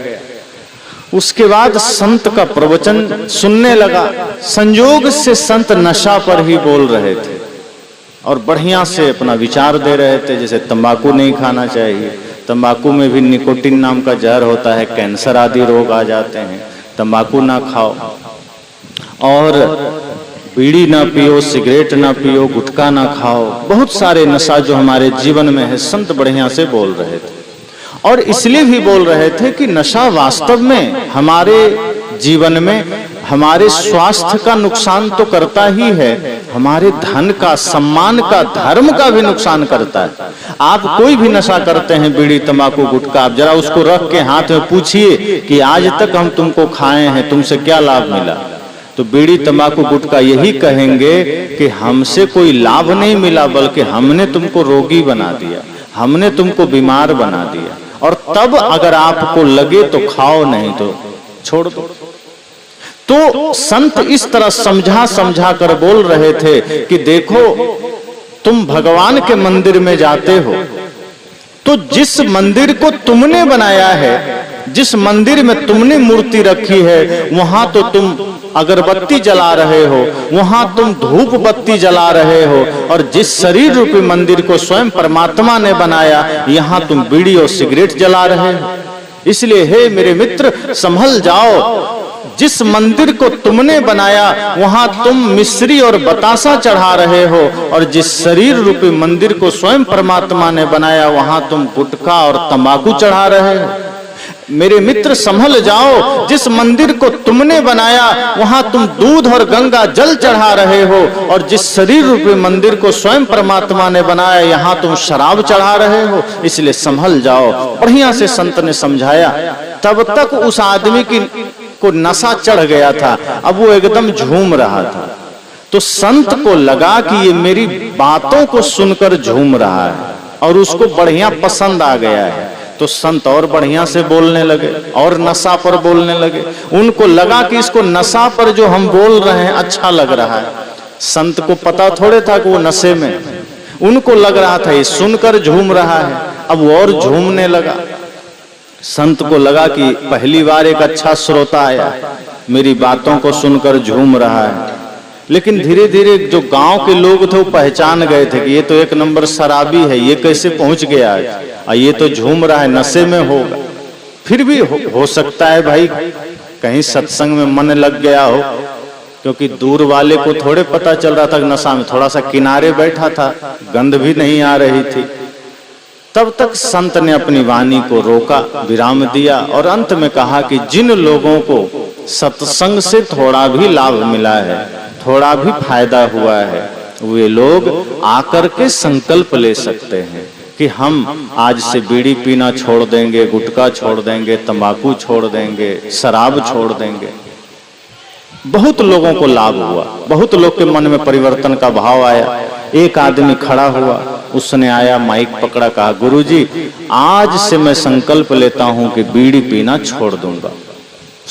उसके बाद संत का प्रवचन सुनने लगा। संयोग से संत नशा पर ही बोल रहे थे और बढ़िया से अपना विचार दे रहे थे, जैसे तंबाकू नहीं खाना चाहिए, तंबाकू में भी निकोटीन नाम का जहर होता है, कैंसर आदि रोग आ जाते हैं, तंबाकू ना खाओ, और बीड़ी ना पियो, सिगरेट ना पियो, गुटखा ना खाओ, बहुत सारे नशा जो हमारे जीवन में है, संत बढ़िया से बोल रहे थे। और इसलिए भी बोल रहे थे कि नशा वास्तव में हमारे जीवन में हमारे स्वास्थ्य का नुकसान तो करता ही है, हमारे धन का, सम्मान का, धर्म का भी नुकसान करता है। आप कोई भी नशा करते हैं, बीड़ी, तंबाकू, गुटखा, आप जरा उसको रख के हाथ में पूछिए कि आज तक हम तुमको खाए हैं, तुमसे क्या लाभ मिला? तो बीड़ी, तंबाकू, गुटखा यही कहेंगे कि हमसे कोई लाभ नहीं मिला, बल्कि हमने तुमको रोगी बना दिया, हमने तुमको बीमार बना दिया। और तब अगर आपको लगे तो खाओ, नहीं तो छोड़ दो। तो संत इस तरह समझा समझा कर बोल रहे थे कि देखो, तुम भगवान के मंदिर में जाते हो तो जिस मंदिर को तुमने बनाया है, जिस मंदिर में तुमने मूर्ति रखी है, वहां तो तुम अगरबत्ती जला रहे हो, वहां तुम धूप बत्ती जला रहे हो, और जिस शरीर रूपी मंदिर को स्वयं परमात्मा ने बनाया, यहां तुम बीड़ी और सिगरेट जला रहे हो। इसलिए हे मेरे मित्र, संभल जाओ। जिस मंदिर को तुमने बनाया वहां तुम मिश्री और बतासा चढ़ा रहे हो, और जिस शरीर रूपी मंदिर को स्वयं परमात्मा ने बनाया, वहां तुम गुटखा और तंबाकू चढ़ा रहे हो। मेरे मित्र संभल जाओ, जिस मंदिर को तुमने बनाया वहां तुम दूध और गंगा जल चढ़ा रहे हो, और जिस शरीर रूपी मंदिर को स्वयं परमात्मा ने बनाया, यहाँ तुम शराब चढ़ा रहे हो। इसलिए संभल जाओ। बढ़िया से संत ने समझाया। तब तक उस आदमी को नशा चढ़ गया था, अब वो एकदम झूम रहा था। तो संत को लगा कि ये मेरी बातों को सुनकर झूम रहा है, और उसको बढ़िया पसंद आ गया है। तो संत और बढ़िया से बोलने लगे, और नशा पर बोलने लगे। उनको लगा कि इसको नशा पर जो हम बोल रहे हैं अच्छा लग रहा है। संत को पता थोड़े था कि वो नशे में, उनको लग रहा था ये सुनकर झूम रहा है। अब वो और झूमने लगा। संत को लगा कि पहली बार एक अच्छा श्रोता आया, मेरी बातों को सुनकर झूम रहा है। लेकिन धीरे धीरे जो गांव के लोग थे वो पहचान गए थे कि ये तो एक नंबर शराबी है, ये कैसे पहुंच गया है, ये तो झूम रहा है, नशे में होगा। फिर भी हो सकता है भाई कहीं सत्संग में मन लग गया हो, क्योंकि दूर वाले को थोड़े पता चल रहा था कि नशा में, थोड़ा सा किनारे बैठा था, गंध भी नहीं आ रही थी। तब तक संत ने अपनी वाणी को रोका, विराम दिया, और अंत में कहा कि जिन लोगों को सत्संग से थोड़ा भी लाभ मिला है, थोड़ा भी फायदा हुआ है, वे लोग आकर के संकल्प ले सकते हैं कि हम आज से बीड़ी पीना छोड़ देंगे, गुटखा छोड़ देंगे, तंबाकू छोड़ देंगे, शराब छोड़ देंगे। बहुत लोगों को लाभ हुआ, बहुत लोग के मन में परिवर्तन का भाव आया। एक आदमी खड़ा हुआ, उसने आया, माइक पकड़ा, कहा गुरुजी आज से मैं संकल्प लेता हूं कि बीड़ी पीना छोड़ दूंगा।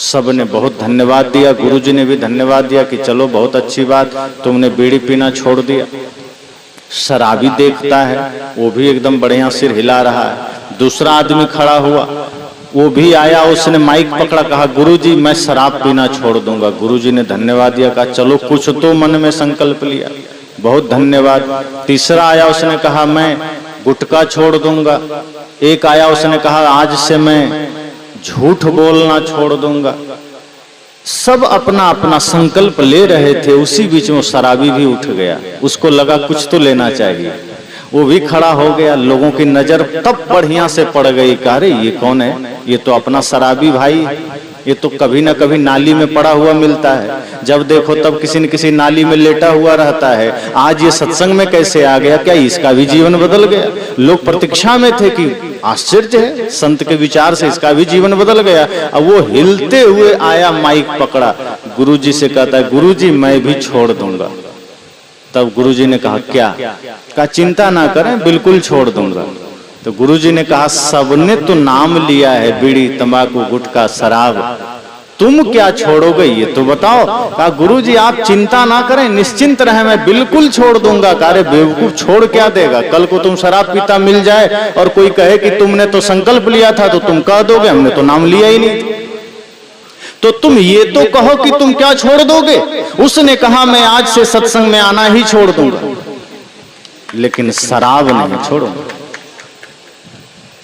सबने बहुत धन्यवाद दिया, गुरुजी ने भी धन्यवाद दिया कि चलो बहुत अच्छी बात, तुमने बीड़ी पीना छोड़ दिया। शराबी देखता है, वो भी एकदम बढ़िया सिर हिला रहा है। दूसरा आदमी खड़ा हुआ, वो भी आया, उसने माइक पकड़ा, कहा गुरुजी मैं शराब पीना छोड़ दूंगा। गुरुजी ने धन्यवाद दिया, कहा चलो कुछ तो मन में संकल्प लिया, बहुत धन्यवाद। तीसरा आया, उसने कहा मैं गुटखा छोड़ दूंगा। एक आया, उसने कहा आज से मैं झूठ बोलना छोड़ दूंगा। सब अपना अपना संकल्प ले रहे थे। उसी बीच में शराबी भी उठ गया, उसको लगा कुछ तो लेना चाहिए, वो भी खड़ा हो गया। लोगों की नजर तब बढ़िया से पड़ गई, कहा रे ये कौन है, ये तो अपना शराबी भाई, ये तो कभी ना कभी नाली में पड़ा हुआ मिलता है, जब देखो तब किसी न किसी नाली में लेटा हुआ रहता है, आज ये सत्संग में कैसे आ गया, क्या इसका भी जीवन बदल गया। लोग प्रतीक्षा में थे कि आश्चर्य है, संत के विचार से इसका भी जीवन बदल गया। अब वो हिलते हुए आया, माइक पकड़ा, गुरुजी से कहता है गुरुजी मैं भी छोड़ दूंगा। तब गुरुजी ने कहा क्या? कहा चिंता ना करें, बिल्कुल छोड़ दूंगा। तो गुरुजी ने कहा सबने तो नाम लिया है, बीड़ी, तंबाकू, गुटखा, शराब, तुम क्या छोड़ोगे ये तो बताओ। कहा गुरुजी आप चिंता ना करें, निश्चिंत रहे, मैं बिल्कुल छोड़ दूंगा। कहा रे बेवकूफ, छोड़ क्या देगा, कल को तुम शराब पीता मिल जाए और कोई कहे कि तुमने तो संकल्प लिया था, तो तुम कह दोगे हमने तो नाम लिया ही नहीं। तो तुम ये तो कहो कि तुम क्या छोड़ दोगे। उसने कहा मैं आज से सत्संग में आना ही छोड़ दूंगा, लेकिन शराब नहीं छोड़ूंगा,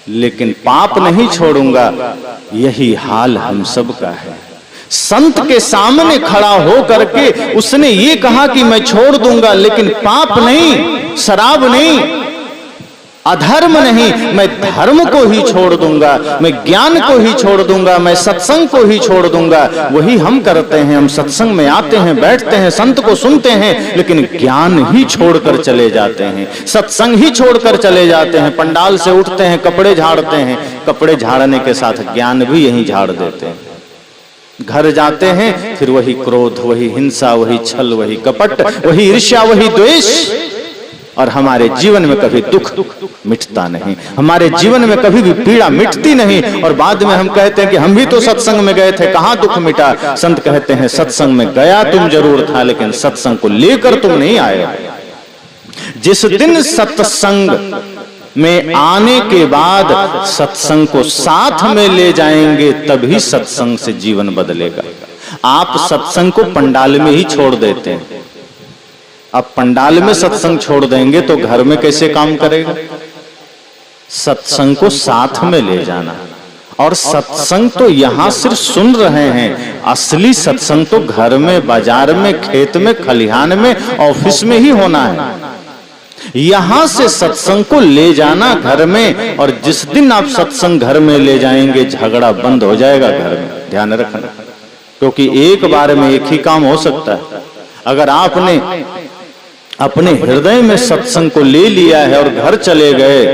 लेकिन पाप नहीं छोड़ूंगा। यही हाल हम सब का है। संत के सामने खड़ा हो करके उसने ये कहा कि मैं छोड़ दूंगा, लेकिन पाप नहीं, शराब नहीं, अधर्म नहीं, मैं धर्म को ही छोड़ दूंगा, मैं ज्ञान को ही छोड़ दूंगा, मैं सत्संग को ही छोड़ दूंगा। वही हम करते हैं। हम सत्संग में आते हैं, बैठते हैं, संत को सुनते हैं, लेकिन ज्ञान ही छोड़कर चले जाते हैं, सत्संग ही छोड़कर चले जाते हैं। पंडाल से उठते हैं, कपड़े झाड़ते हैं, कपड़े झाड़ने के साथ ज्ञान भी यहीं झाड़ देते हैं। घर जाते हैं, फिर वही क्रोध, वही हिंसा, वही छल, वही कपट, वही ईर्ष्या, वही द्वेष। और हमारे जीवन में कभी दुख मिटता नहीं, हमारे जीवन में कभी भी पीड़ा मिटती नहीं। और बाद में हम कहते हैं कि हम भी तो सत्संग में गए थे, कहां दुख मिटा। संत कहते हैं सत्संग में गया तुम जरूर था, लेकिन सत्संग को लेकर तुम नहीं आए। जिस दिन सत्संग में आने के बाद सत्संग को साथ में ले जाएंगे, तभी सत्संग से जीवन बदलेगा। आप सत्संग को पंडाल में ही छोड़ देते हैं। अब पंडाल में सत्संग छोड़ देंगे तो घर में कैसे काम करेगा। सत्संग को साथ में ले जाना। और सत्संग तो यहां सिर्फ सुन रहे हैं, असली सत्संग तो घर में, बाजार में, खेत में, खलिहान में, ऑफिस में ही होना है। यहां से सत्संग को ले जाना घर में। और जिस दिन आप सत्संग घर में ले जाएंगे, झगड़ा बंद हो जाएगा घर में। ध्यान रखना, क्योंकि एक बार में एक ही काम हो सकता है। अगर आपने अपने हृदय में सत्संग को ले लिया है और घर चले गए,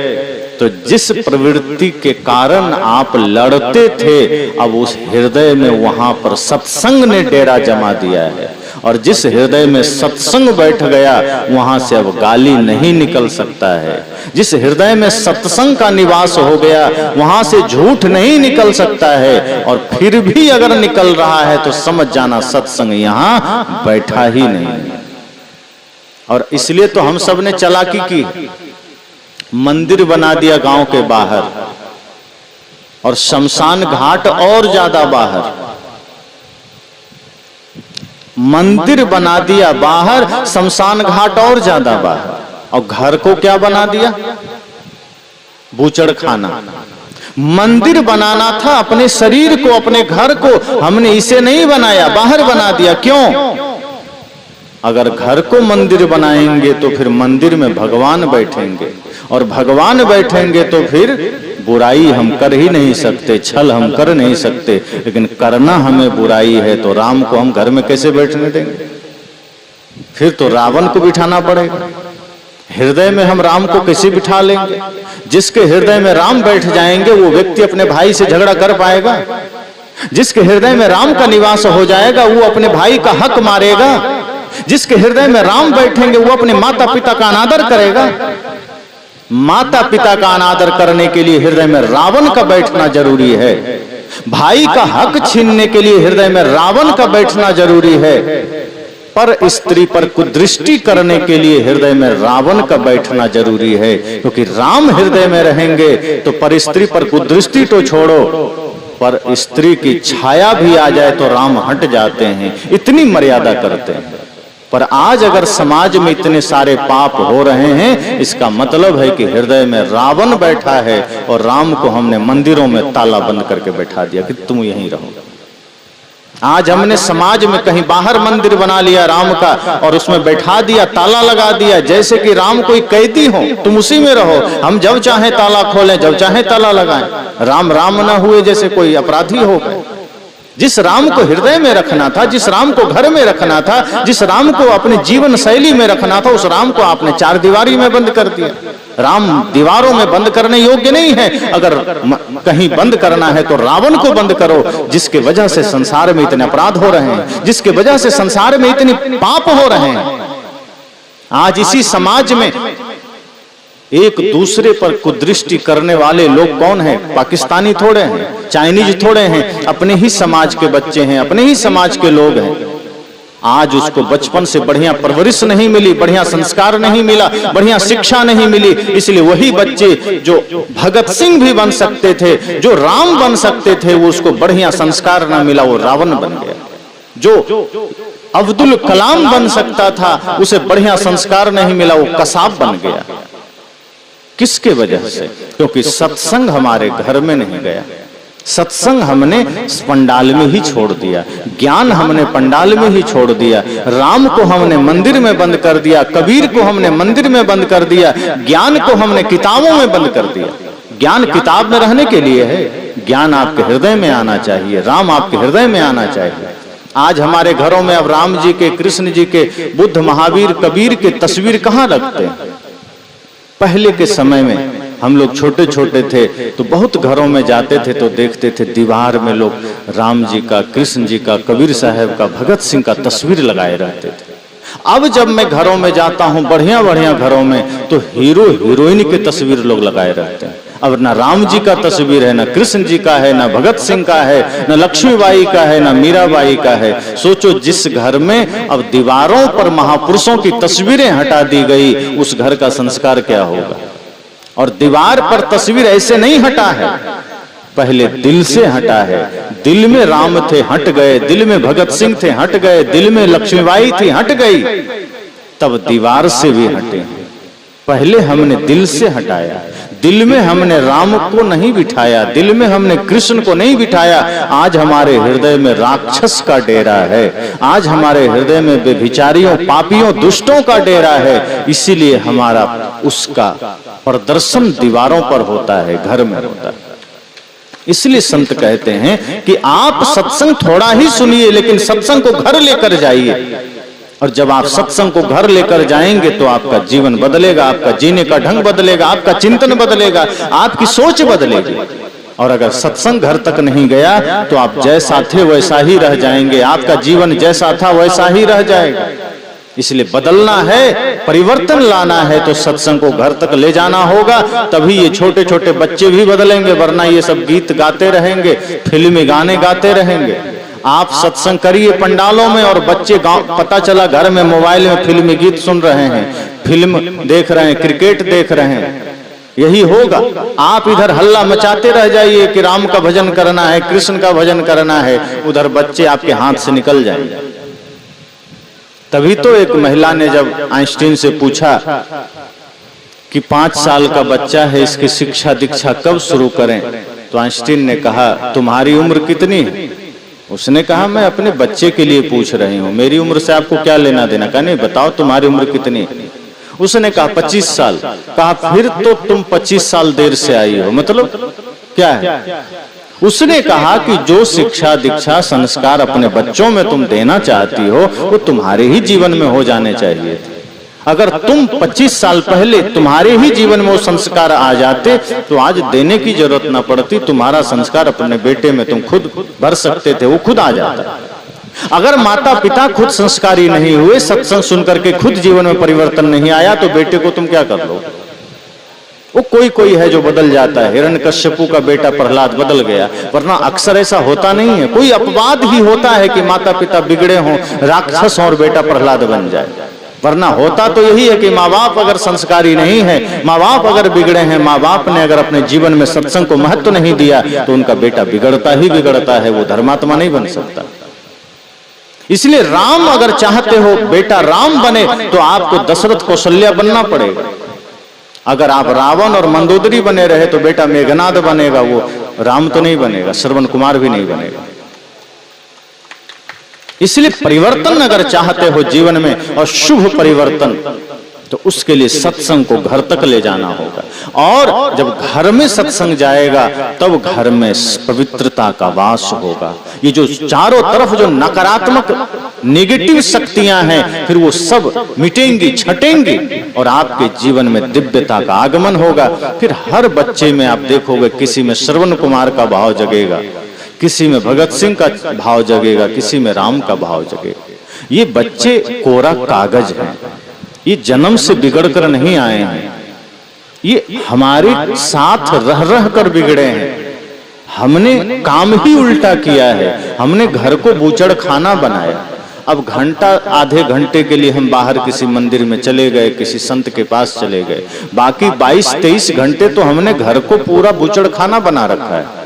तो जिस प्रवृत्ति के कारण आप लड़ते थे, अब उस हृदय में वहां पर सत्संग ने डेरा जमा दिया है। और जिस हृदय में सत्संग बैठ गया, वहां से अब गाली नहीं निकल सकता है। जिस हृदय में सत्संग का निवास हो गया, वहां से झूठ नहीं निकल सकता है। और फिर भी अगर निकल रहा है तो समझ जाना सत्संग यहां बैठा ही नहीं। और इसलिए तो हम सब ने चालाकी की, मंदिर बना दिया गांव के बाहर, और शमशान घाट और ज्यादा बाहर। मंदिर बना दिया बाहर, शमशान घाट और ज्यादा बाहर। और घर को क्या बना दिया, बूचड़ खाना। मंदिर बनाना था अपने शरीर को, अपने घर को, हमने इसे नहीं बनाया, बाहर बना दिया। क्यों? अगर घर को मंदिर बनाएंगे तो फिर मंदिर में भगवान बैठेंगे, और भगवान बैठेंगे तो फिर बुराई हम कर ही नहीं सकते, छल हम कर नहीं सकते। लेकिन करना हमें बुराई है, तो राम को हम घर में कैसे बैठने देंगे? फिर तो रावण को बिठाना पड़ेगा। हृदय में हम राम को कैसे बिठा लेंगे? जिसके हृदय में राम बैठ जाएंगे, वो व्यक्ति अपने भाई से झगड़ा कर पाएगा? जिसके हृदय में राम का निवास हो जाएगा, वो अपने भाई का हक मारेगा? जिसके हृदय में राम बैठेंगे, वो अपने माता पिता का अनादर करेगा? माता पिता का अनादर करने के लिए हृदय में रावण का बैठना जरूरी है। भाई का हक छीनने के लिए हृदय में रावण का बैठना जरूरी है। पर स्त्री पर कुदृष्टि करने के लिए हृदय में रावण का बैठना जरूरी है। क्योंकि राम हृदय में रहेंगे तो पर स्त्री पर कुदृष्टि तो छोड़ो, पर स्त्री की छाया भी आ जाए तो राम हट जाते हैं। इतनी मर्यादा करते हैं। पर आज अगर समाज में इतने सारे पाप हो रहे हैं, इसका मतलब है कि हृदय में रावण बैठा है, और राम को हमने मंदिरों में ताला बंद करके बैठा दिया कि तुम यहीं रहो। आज हमने समाज में कहीं बाहर मंदिर बना लिया राम का, और उसमें बैठा दिया, ताला लगा दिया, जैसे कि राम कोई कैदी हो, तुम उसी में रहो, हम जब चाहे ताला खोलें, जब चाहे ताला लगाएं। राम राम ना हुए जैसे कोई अपराधी हो गए। जिस राम को हृदय में रखना था, जिस राम को घर में रखना था, जिस राम को अपने जीवन शैली में रखना था, उस राम को आपने चार दीवारी में बंद कर दिया। राम दीवारों में बंद करने योग्य नहीं है। अगर कहीं बंद करना है तो रावण को बंद करो, जिसके वजह से संसार में इतने अपराध हो रहे हैं, जिसके वजह से संसार में इतने पाप हो रहे हैं। आज इसी समाज में एक दूसरे पर कुदृष्टि करने वाले लोग कौन हैं? पाकिस्तानी थोड़े हैं, चाइनीज थोड़े हैं, अपने ही समाज के बच्चे हैं, अपने ही समाज के लोग हैं। आज उसको बचपन से बढ़िया परवरिश नहीं मिली, बढ़िया संस्कार नहीं मिला, बढ़िया शिक्षा नहीं मिली, इसलिए वही बच्चे जो भगत सिंह भी बन सकते थे, जो राम बन सकते थे, वो उसको बढ़िया संस्कार ना मिला, वो रावण बन गया। जो अब्दुल कलाम बन सकता था, उसे बढ़िया संस्कार नहीं मिला, वो कसाब बन गया। किसके वजह से? क्योंकि सत्संग हमारे घर में नहीं गया, सत्संग हमने पंडाल में ही छोड़ दिया, ज्ञान हमने पंडाल में ही छोड़ दिया, राम को हमने मंदिर में बंद कर दिया, कबीर को हमने मंदिर में बंद कर दिया, ज्ञान को हमने किताबों में बंद कर दिया। ज्ञान किताब में रहने के लिए है, ज्ञान आपके हृदय में आना चाहिए, राम आपके हृदय में आना चाहिए। आज हमारे घरों में अब राम जी के, कृष्ण जी के, बुद्ध, महावीर, कबीर के तस्वीर कहां रखते हैं? पहले के समय में हम लोग छोटे छोटे थे तो बहुत घरों में जाते थे तो देखते थे दीवार में लोग राम जी का, कृष्ण जी का, कबीर साहब का, भगत सिंह का तस्वीर लगाए रहते थे। अब जब मैं घरों में जाता हूं, बढ़िया बढ़िया घरों में, तो हीरो हीरोइन की तस्वीर लोग लगाए रहते हैं। अब ना राम जी का तस्वीर है, ना कृष्ण जी का है, ना भगत सिंह का है, ना लक्ष्मीबाई का है, ना मीराबाई का है। सोचो जिस घर में अब दीवारों पर महापुरुषों की तस्वीरें हटा दी गई, उस घर का संस्कार क्या होगा? और दीवार पर तस्वीर ऐसे नहीं हटा है, पहले दिल से हटा है। दिल में राम थे, हट गए, दिल में भगत सिंह थे, हट गए, दिल में लक्ष्मीबाई थी, हट गई, तब दीवार से भी हटे। पहले हमने दिल से हटाया, दिल में हमने राम को नहीं बिठाया, दिल में हमने कृष्ण को नहीं बिठाया। आज हमारे हृदय में राक्षस का डेरा है, आज हमारे हृदय में बेभिचारियों, पापियों, दुष्टों का डेरा है। इसीलिए हमारा उसका प्रदर्शन दीवारों पर होता है, घर में होता है। इसलिए संत कहते हैं कि आप सत्संग थोड़ा ही सुनिए, लेकिन सत्संग को घर लेकर जाइए। और जब आप सत्संग को घर लेकर जाएंगे तो आपका जीवन बदलेगा, आपका जीने का ढंग बदलेगा, आपका चिंतन बदलेगा, आपकी सोच बदलेगी। और अगर सत्संग घर तक नहीं गया तो आप जैसा थे वैसा ही रह जाएंगे, आपका जीवन जैसा था वैसा ही रह जाएगा। इसलिए बदलना है, परिवर्तन लाना है तो सत्संग को घर तक ले जाना होगा, तभी ये छोटे छोटे बच्चे भी बदलेंगे, वरना ये सब गीत गाते रहेंगे, फिल्मी गाने गाते रहेंगे। आप सत्संग करिए पंडालों में और बच्चे गांव, पता चला घर में मोबाइल में फिल्मी गीत सुन रहे हैं, फिल्म देख रहे हैं, क्रिकेट देख रहे हैं, यही होगा। आप इधर हल्ला मचाते रह जाइए कि राम का भजन करना है, कृष्ण का भजन करना है, उधर बच्चे आपके हाथ से निकल जाएंगे। तभी तो एक महिला ने जब आइंस्टीन से पूछा कि 5 साल का बच्चा है, इसकी शिक्षा दीक्षा कब शुरू करें, तो आइंस्टीन ने कहा तुम्हारी उम्र कितनी है? उसने कहा मैं अपने बच्चे के लिए पूछ रही हूँ, मेरी उम्र से आपको क्या लेना देना? कहा नहीं, बताओ तुम्हारी उम्र कितनी है? उसने कहा 25 साल। कहा फिर तो तुम 25 साल देर से आई हो, मतलब क्या है? उसने कहा कि जो शिक्षा दीक्षा संस्कार अपने बच्चों में तुम देना चाहती हो वो तुम्हारे ही जीवन में हो जाने चाहिए थे। अगर तुम 25 साल पहले तुम्हारे ही जीवन में वो संस्कार आ जाते तो आज देने की जरूरत ना पड़ती, तुम्हारा संस्कार अपने बेटे में तुम खुद भर सकते थे, वो खुद आ जाता। अगर माता पिता खुद संस्कारी नहीं हुए, सत्संग सुनकर के खुद जीवन में परिवर्तन नहीं आया, तो बेटे को तुम क्या कर लो? वो कोई है जो बदल जाता है। हिरण्यकश्यपु का बेटा प्रहलाद बदल गया, वरना अक्सर ऐसा होता नहीं है। कोई अपवाद ही होता है कि माता पिता बिगड़े हों, राक्षस और बेटा प्रहलाद बन जाए, वरना होता तो यही है कि माँ बाप अगर संस्कारी नहीं है, माँ बाप अगर बिगड़े हैं, माँ बाप ने अगर अपने जीवन में सत्संग को महत्व नहीं दिया तो उनका बेटा बिगड़ता ही बिगड़ता है, वो धर्मात्मा नहीं बन सकता। इसलिए राम अगर चाहते हो बेटा राम बने तो आपको दशरथ कौशल्या बनना पड़ेगा। अगर आप रावण और मंदोदरी बने रहे तो बेटा मेघनाद बनेगा, वो राम तो नहीं बनेगा, श्रवण कुमार भी नहीं बनेगा। इसलिए परिवर्तन अगर चाहते हो जीवन में और शुभ परिवर्तन, तो उसके लिए सत्संग को घर तक ले जाना होगा। और जब घर में सत्संग जाएगा तब घर में पवित्रता का वास होगा। ये जो चारों तरफ जो नकारात्मक नेगेटिव शक्तियां हैं फिर वो सब मिटेंगी, छटेंगी और आपके जीवन में दिव्यता का आगमन होगा। फिर हर बच्चे में आप देखोगे किसी में श्रवण कुमार का भाव जगेगा, किसी में भगत सिंह का भाव जगेगा, किसी में राम का भाव जगेगा। ये बच्चे कोरा कागज हैं, ये जन्म से बिगड़ कर नहीं आए हैं, ये हमारे साथ रह रह कर बिगड़े हैं। हमने काम ही उल्टा किया है, हमने घर को बूचड़ खाना बनाया। अब घंटा आधे घंटे के लिए हम बाहर किसी मंदिर में चले गए, किसी संत के पास चले गए, बाकी 22-23 घंटे तो हमने घर को पूरा बुचड़ खाना बना रखा है।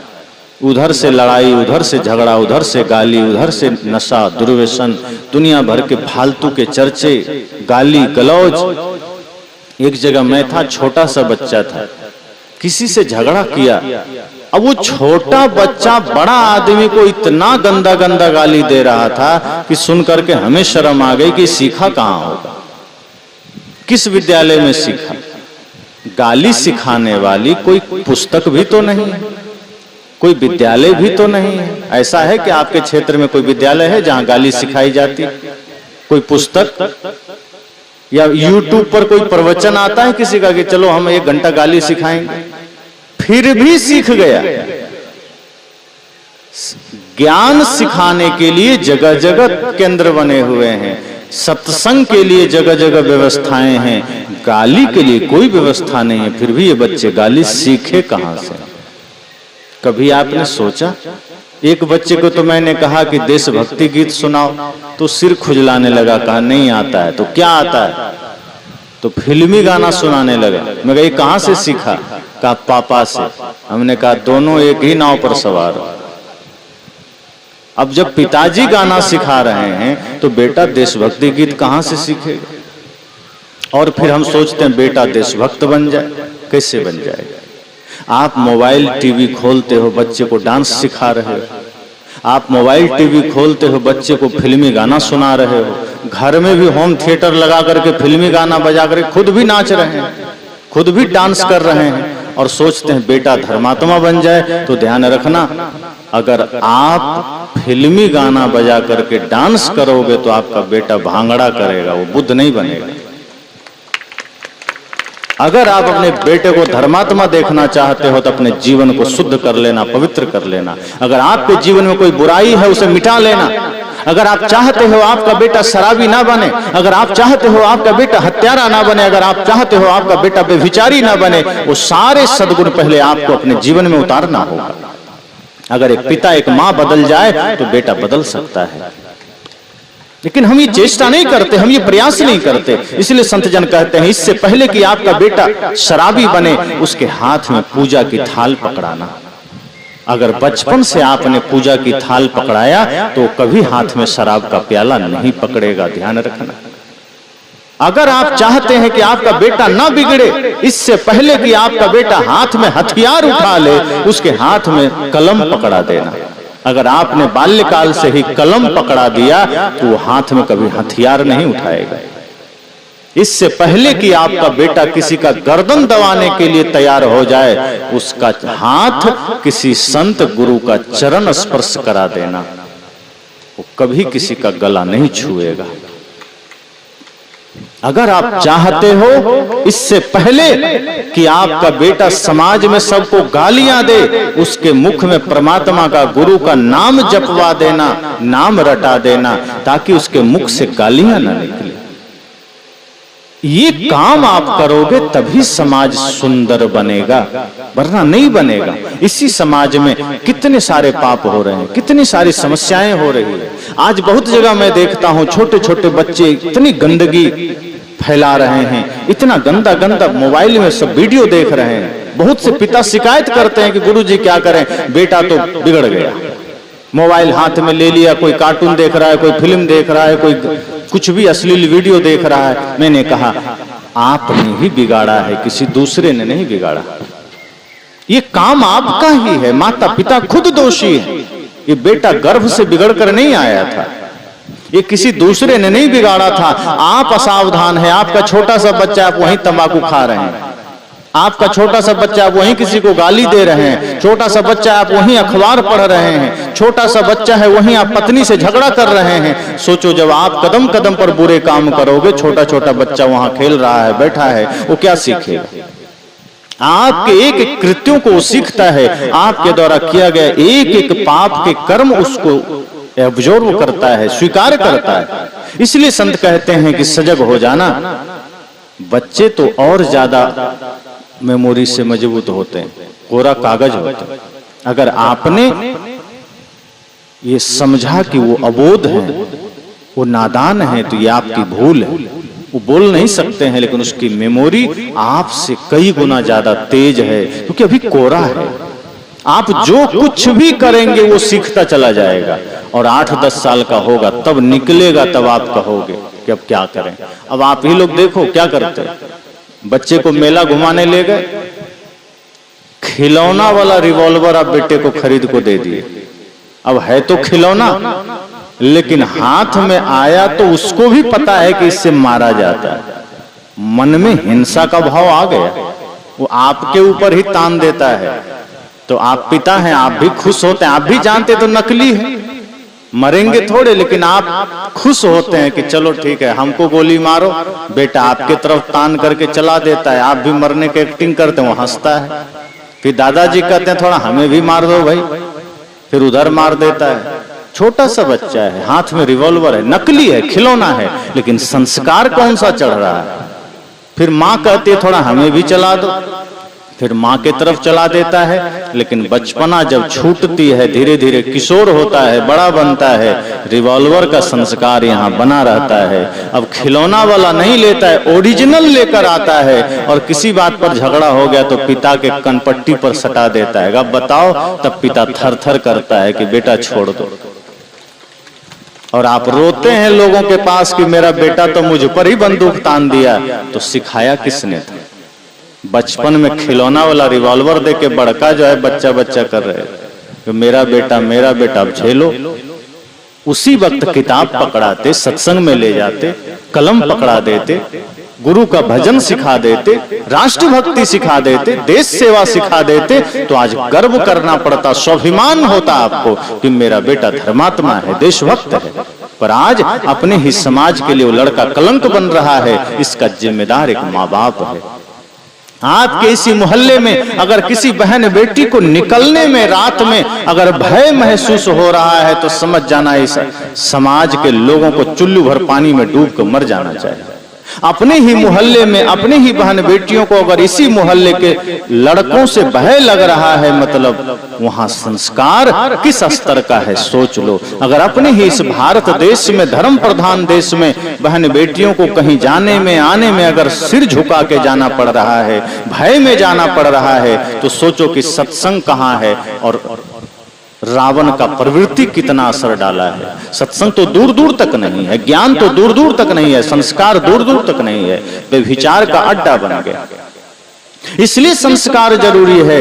उधर से लड़ाई, उधर से झगड़ा, उधर से गाली, उधर से नशा, दुर्व्यसन, दुनिया भर के फालतू के चर्चे, गाली गलौज। एक जगह मैं था, छोटा सा बच्चा था, किसी से झगड़ा किया। अब वो छोटा बच्चा बड़ा आदमी को इतना गंदा गंदा गाली दे रहा था कि सुन करके हमें शर्म आ गई कि सीखा कहां होगा, किस विद्यालय में सीखा। गाली सिखाने वाली कोई पुस्तक भी तो नहीं है, कोई विद्यालय भी तो नहीं है। ऐसा है कि आपके क्षेत्र में कोई विद्यालय है जहां गाली सिखाई जाती, कोई पुस्तक या YouTube पर कोई प्रवचन आता है किसी का कि चलो हम 1 घंटा गाली सिखाएंगे? फिर भी सीख गया। ज्ञान सिखाने के लिए जगह जगह केंद्र बने हुए हैं, सत्संग के लिए जगह जगह व्यवस्थाएं हैं, गाली के लिए कोई व्यवस्था नहीं है। फिर भी ये बच्चे गाली सीखे कहां से? कभी आपने सोचा? एक बच्चे को तो मैंने कहा कि देशभक्ति गीत सुनाओ तो सिर खुजलाने लगा, कहा नहीं आता है। तो क्या आता है? तो फिल्मी गाना सुनाने लगा। मैं कहा ये कहां से सीखा? कहा पापा से। हमने कहा दोनों एक ही नाव पर सवार हो। अब जब पिताजी गाना सिखा रहे हैं तो बेटा देशभक्ति गीत कहां से सीखेगा? और फिर हम सोचते हैं बेटा देशभक्त बन जाए। कैसे बन जाएगा? आप मोबाइल टीवी खोलते हो, बच्चे को डांस सिखा रहे हो। आप मोबाइल टीवी खोलते हो, बच्चे को फिल्मी गाना सुना रहे हो। घर में भी होम थिएटर लगा करके फिल्मी गाना बजा करके खुद भी नाच रहे हैं, खुद भी डांस कर रहे हैं और सोचते हैं बेटा धर्मात्मा बन जाए। तो ध्यान रखना, अगर आप फिल्मी गाना बजा करके डांस करोगे तो आपका बेटा भांगड़ा करेगा, वो बुद्ध नहीं बनेगा। अगर आप अपने बेटे को धर्मात्मा देखना चाहते हो तो अपने जीवन को शुद्ध कर लेना, पवित्र कर लेना। अगर आपके जीवन में कोई बुराई है उसे मिटा लेना। अगर आप चाहते हो आपका बेटा शराबी ना बने, अगर आप चाहते हो आपका बेटा हत्यारा ना बने, अगर आप चाहते हो आपका बेटा व्यभिचारी ना बने, वो सारे सद्गुण पहले आपको अपने जीवन में उतारना होगा। अगर एक पिता एक माँ बदल जाए तो बेटा बदल सकता है, लेकिन हम ये चेष्टा नहीं करते, हम ये प्रयास नहीं करते। इसलिए संत जन कहते हैं इससे पहले कि आपका बेटा शराबी बने उसके हाथ में पूजा की थाल पकड़ाना। अगर बचपन से आपने पूजा की थाल पकड़ाया तो कभी हाथ में शराब का प्याला नहीं पकड़ेगा, ध्यान रखना। अगर आप चाहते हैं कि आपका बेटा ना बिगड़े, इससे पहले कि आपका बेटा हाथ में हथियार उठा ले उसके हाथ में कलम पकड़ा देना। अगर आपने बाल्यकाल से ही कलम पकड़ा दिया तो वो हाथ में कभी हथियार नहीं उठाएगा। इससे पहले कि आपका बेटा किसी का गर्दन दबाने के लिए तैयार हो जाए, उसका हाथ किसी संत गुरु का चरण स्पर्श करा देना। वो कभी किसी का गला नहीं छुएगा। अगर आप चाहते हो इससे पहले कि आपका बेटा समाज में सबको गालियां दे, उसके मुख में परमात्मा का गुरु का नाम जपवा देना, नाम रटा देना, ताकि उसके मुख से गालियां ना निकले। ये काम आप करोगे तभी समाज सुंदर बनेगा, वरना नहीं बनेगा। इसी समाज में कितने सारे पाप हो रहे हैं, कितनी सारी समस्याएं हो रही है। आज बहुत जगह मैं देखता हूं छोटे छोटे बच्चे इतनी गंदगी फैला रहे हैं, इतना गंदा गंदा मोबाइल में सब वीडियो देख रहे हैं। बहुत से पिता शिकायत करते हैं कि गुरुजी क्या करें, बेटा तो बिगड़ गया। मोबाइल हाथ में ले लिया, कोई कार्टून देख रहा है, कोई फिल्म देख रहा है, कोई कुछ भी अश्लील वीडियो देख रहा है। मैंने कहा आपने ही बिगाड़ा है, किसी दूसरे ने नहीं बिगाड़ा। ये काम आपका ही है, माता पिता खुद दोषी है। ये बेटा गर्भ से बिगड़ कर नहीं आया था, ये किसी दूसरे ने नहीं बिगाड़ा था। आप असावधान हैं, आपका छोटा सा बच्चा आप वहीं तंबाकू खा रहे हैं, आपका छोटा सा बच्चा आप वहीं किसी को गाली दे रहे हैं, छोटा सा बच्चा आप वहीं अखबार पढ़ रहे हैं, छोटा सा बच्चा है वहीं आप पत्नी से झगड़ा कर रहे हैं। सोचो जब आप कदम कदम पर बुरे काम करोगे, छोटा छोटा बच्चा वहां खेल रहा है, बैठा है, वो क्या सीखेगा? आपके एक एक कृत्यों को वो सीखता है। आपके द्वारा किया गया एक एक पाप के कर्म उसको एब्जॉर्ब करता है, स्वीकार करता है। इसलिए संत कहते हैं कि सजग हो जाना। बच्चे तो और ज्यादा मेमोरी से मजबूत होते हैं, कोरा कागज होता है। अगर आपने ये समझा कि वो अबोध हैं, वो नादान है तो ये आपकी भूल है। वो बोल नहीं सकते हैं, लेकिन उसकी मेमोरी आपसे कई गुना ज्यादा तेज है, क्योंकि अभी कोरा है। आप जो कुछ भी करेंगे वो सीखता चला जाएगा, और 8-10 साल का होगा तब निकलेगा, तब आप कहोगे कि अब क्या करें। अब आप ही लोग देखो क्या करते हैं। बच्चे को मेला घुमाने ले गए, खिलौना वाला रिवॉल्वर आप बेटे को खरीद को दे दिए। अब है तो खिलौना, लेकिन हाथ में आया तो उसको भी पता है कि इससे मारा जाता है। मन में हिंसा का भाव आ गया, वो आपके ऊपर ही तान देता है। तो आप पिता हैं, आप भी खुश होते हैं, आप भी जानते तो नकली है, मरेंगे थोड़े, लेकिन आप खुश होते हैं कि चलो ठीक है, हमको गोली मारो, बेटा आपके तरफ तान करके चला देता है, आप भी मरने की एक्टिंग करते हैं, वो हंसता है। फिर दादाजी कहते हैं थोड़ा हमें भी मार दो भाई, फिर उधर मार देता है। छोटा सा बच्चा है, हाथ में रिवॉल्वर है, नकली है, खिलौना है, लेकिन संस्कार कौन सा चढ़ रहा है। फिर माँ कहती है थोड़ा हमें भी चला दो, फिर माँ के तरफ चला देता है। लेकिन बचपना जब छूटती है, धीरे धीरे किशोर होता है, बड़ा बनता है, रिवॉल्वर का संस्कार यहाँ बना रहता है। अब खिलौना वाला नहीं लेता है, ओरिजिनल लेकर आता है, और किसी बात पर झगड़ा हो गया तो पिता के कनपट्टी पर सटा देता है। अब बताओ, तब पिता थर थर करता है कि बेटा छोड़ दो, और आप रोते हैं लोगों के पास कि मेरा बेटा तो मुझ पर ही बंदूक तान दिया। तो सिखाया किसने था? बचपन में खिलौना वाला रिवॉल्वर दे के बड़का जो है बच्चा बच्चा कर रहे तो मेरा बेटा अब झेलो। उसी वक्त किताब पकड़ाते, सत्संग में ले जाते, कलम पकड़ा देते, गुरु का भजन सिखा देते, राष्ट्रभक्ति सिखा देते, देश सेवा सिखा देते, तो आज गर्व करना पड़ता, स्वाभिमान होता आपको कि मेरा बेटा धर्मात्मा है, देशभक्त है। पर आज अपने ही समाज के लिए वो लड़का कलंक बन रहा है, इसका जिम्मेदार एक माँ बाप है। आपके इसी मोहल्ले में अगर किसी बहन बेटी को निकलने में, रात में अगर भय महसूस हो रहा है, तो समझ जाना इस समाज के लोगों को चुल्लू भर पानी में डूब कर मर जाना चाहिए। अपने ही मोहल्ले में अपने ही बहन बेटियों को अगर इसी मोहल्ले के लड़कों से भय लग रहा है, मतलब वहां संस्कार किस स्तर का है सोच लो। अगर अपने ही इस भारत देश में, धर्म प्रधान देश में, बहन बेटियों को कहीं जाने में आने में अगर सिर झुका के जाना पड़ रहा है, भय में जाना पड़ रहा है, तो सोचो कि सत्संग कहाँ है और रावण का प्रवृत्ति कितना असर डाला है। सत्संग तो दूर दूर तक नहीं है, ज्ञान तो दूर दूर तक नहीं है, संस्कार दूर दूर तक नहीं है, व्यभिचार का अड्डा बन गया। इसलिए संस्कार जरूरी है,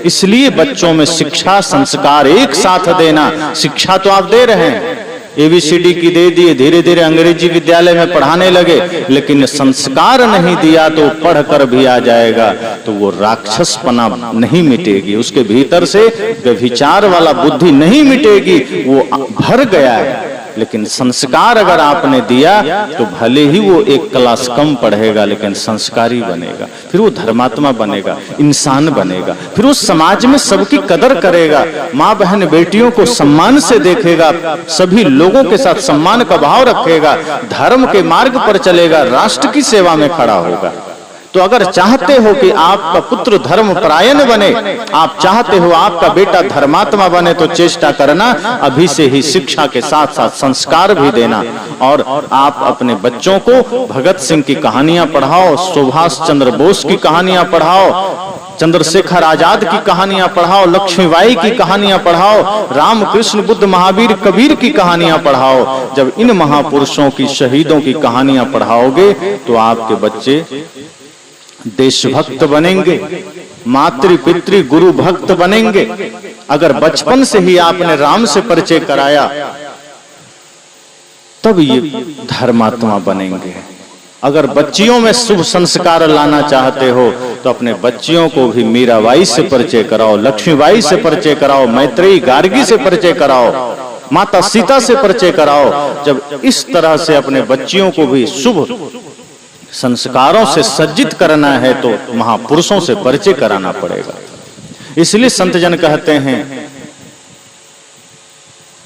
इसलिए बच्चों में शिक्षा संस्कार एक साथ देना। शिक्षा तो आप दे रहे हैं, ABCD की दे दिए, धीरे धीरे अंग्रेजी विद्यालय में पढ़ाने लगे, लेकिन संस्कार नहीं दिया तो पढ़कर भी आ जाएगा, तो वो राक्षसपना नहीं मिटेगी, उसके भीतर से व्यभिचार वाला बुद्धि नहीं मिटेगी, वो भर गया है। लेकिन संस्कार अगर आपने दिया तो भले ही वो एक क्लास कम पढ़ेगा, लेकिन संस्कारी बनेगा, फिर वो धर्मात्मा बनेगा, इंसान बनेगा, फिर वो समाज में सबकी कदर करेगा, माँ बहन बेटियों को सम्मान से देखेगा, सभी लोगों के साथ सम्मान का भाव रखेगा, धर्म के मार्ग पर चलेगा, राष्ट्र की सेवा में खड़ा होगा। तो अगर चाहते हो कि आपका पुत्र धर्म परायण बने, आप चाहते हो आपका बेटा धर्मात्मा बने, तो चेष्टा करना अभी से ही शिक्षा के साथ साथ संस्कार भी देना। और आप अपने बच्चों को भगत सिंह की कहानियां पढ़ाओ, सुभाष चंद्र बोस की कहानियां पढ़ाओ, चंद्रशेखर आजाद की कहानियां पढ़ाओ, लक्ष्मीबाई की कहानियां पढ़ाओ, रामकृष्ण बुद्ध महावीर कबीर की कहानियां पढ़ाओ। जब इन महापुरुषों की, शहीदों की कहानियां पढ़ाओगे तो आपके बच्चे देशभक्त बनेंगे, मातृ पितृ गुरु भक्त बनेंगे। अगर बचपन से ही आपने राम से परिचय कराया, तब ये धर्मात्मा बनेंगे। अगर बच्चियों में शुभ संस्कार लाना चाहते हो, तो अपने बच्चियों को भी मीराबाई से परिचय कराओ, लक्ष्मीबाई से परिचय कराओ, मैत्रेयी गार्गी से परिचय कराओ, माता सीता से परिचय कराओ। जब इस तरह से अपने बच्चियों को भी शुभ संस्कारों से सज्जित करना है, तो महापुरुषों से परिचय कराना पड़ेगा। इसलिए संत जन कहते हैं,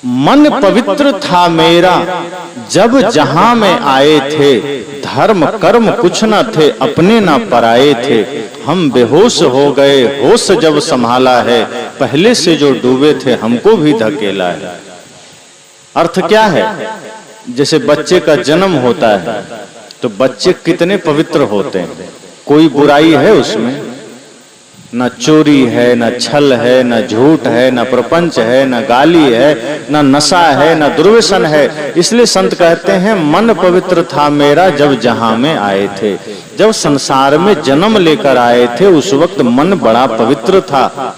मन पवित्र था मेरा जब जहां में आए थे, धर्म कर्म कुछ न थे अपने न पराए थे, हम बेहोश हो गए होश जब संभाला है, पहले से जो डूबे थे हमको भी धकेला है। अर्थ क्या है? जैसे बच्चे का जन्म होता है तो बच्चे कितने पवित्र होते हैं, कोई बुराई है उसमें, न चोरी है, न छल है, न झूठ है, न प्रपंच है, न गाली है, न नशा है, न दुर्व्यसन है। इसलिए संत कहते हैं मन पवित्र था मेरा जब जहां में आए थे। जब संसार में जन्म लेकर आए थे उस वक्त मन बड़ा पवित्र था,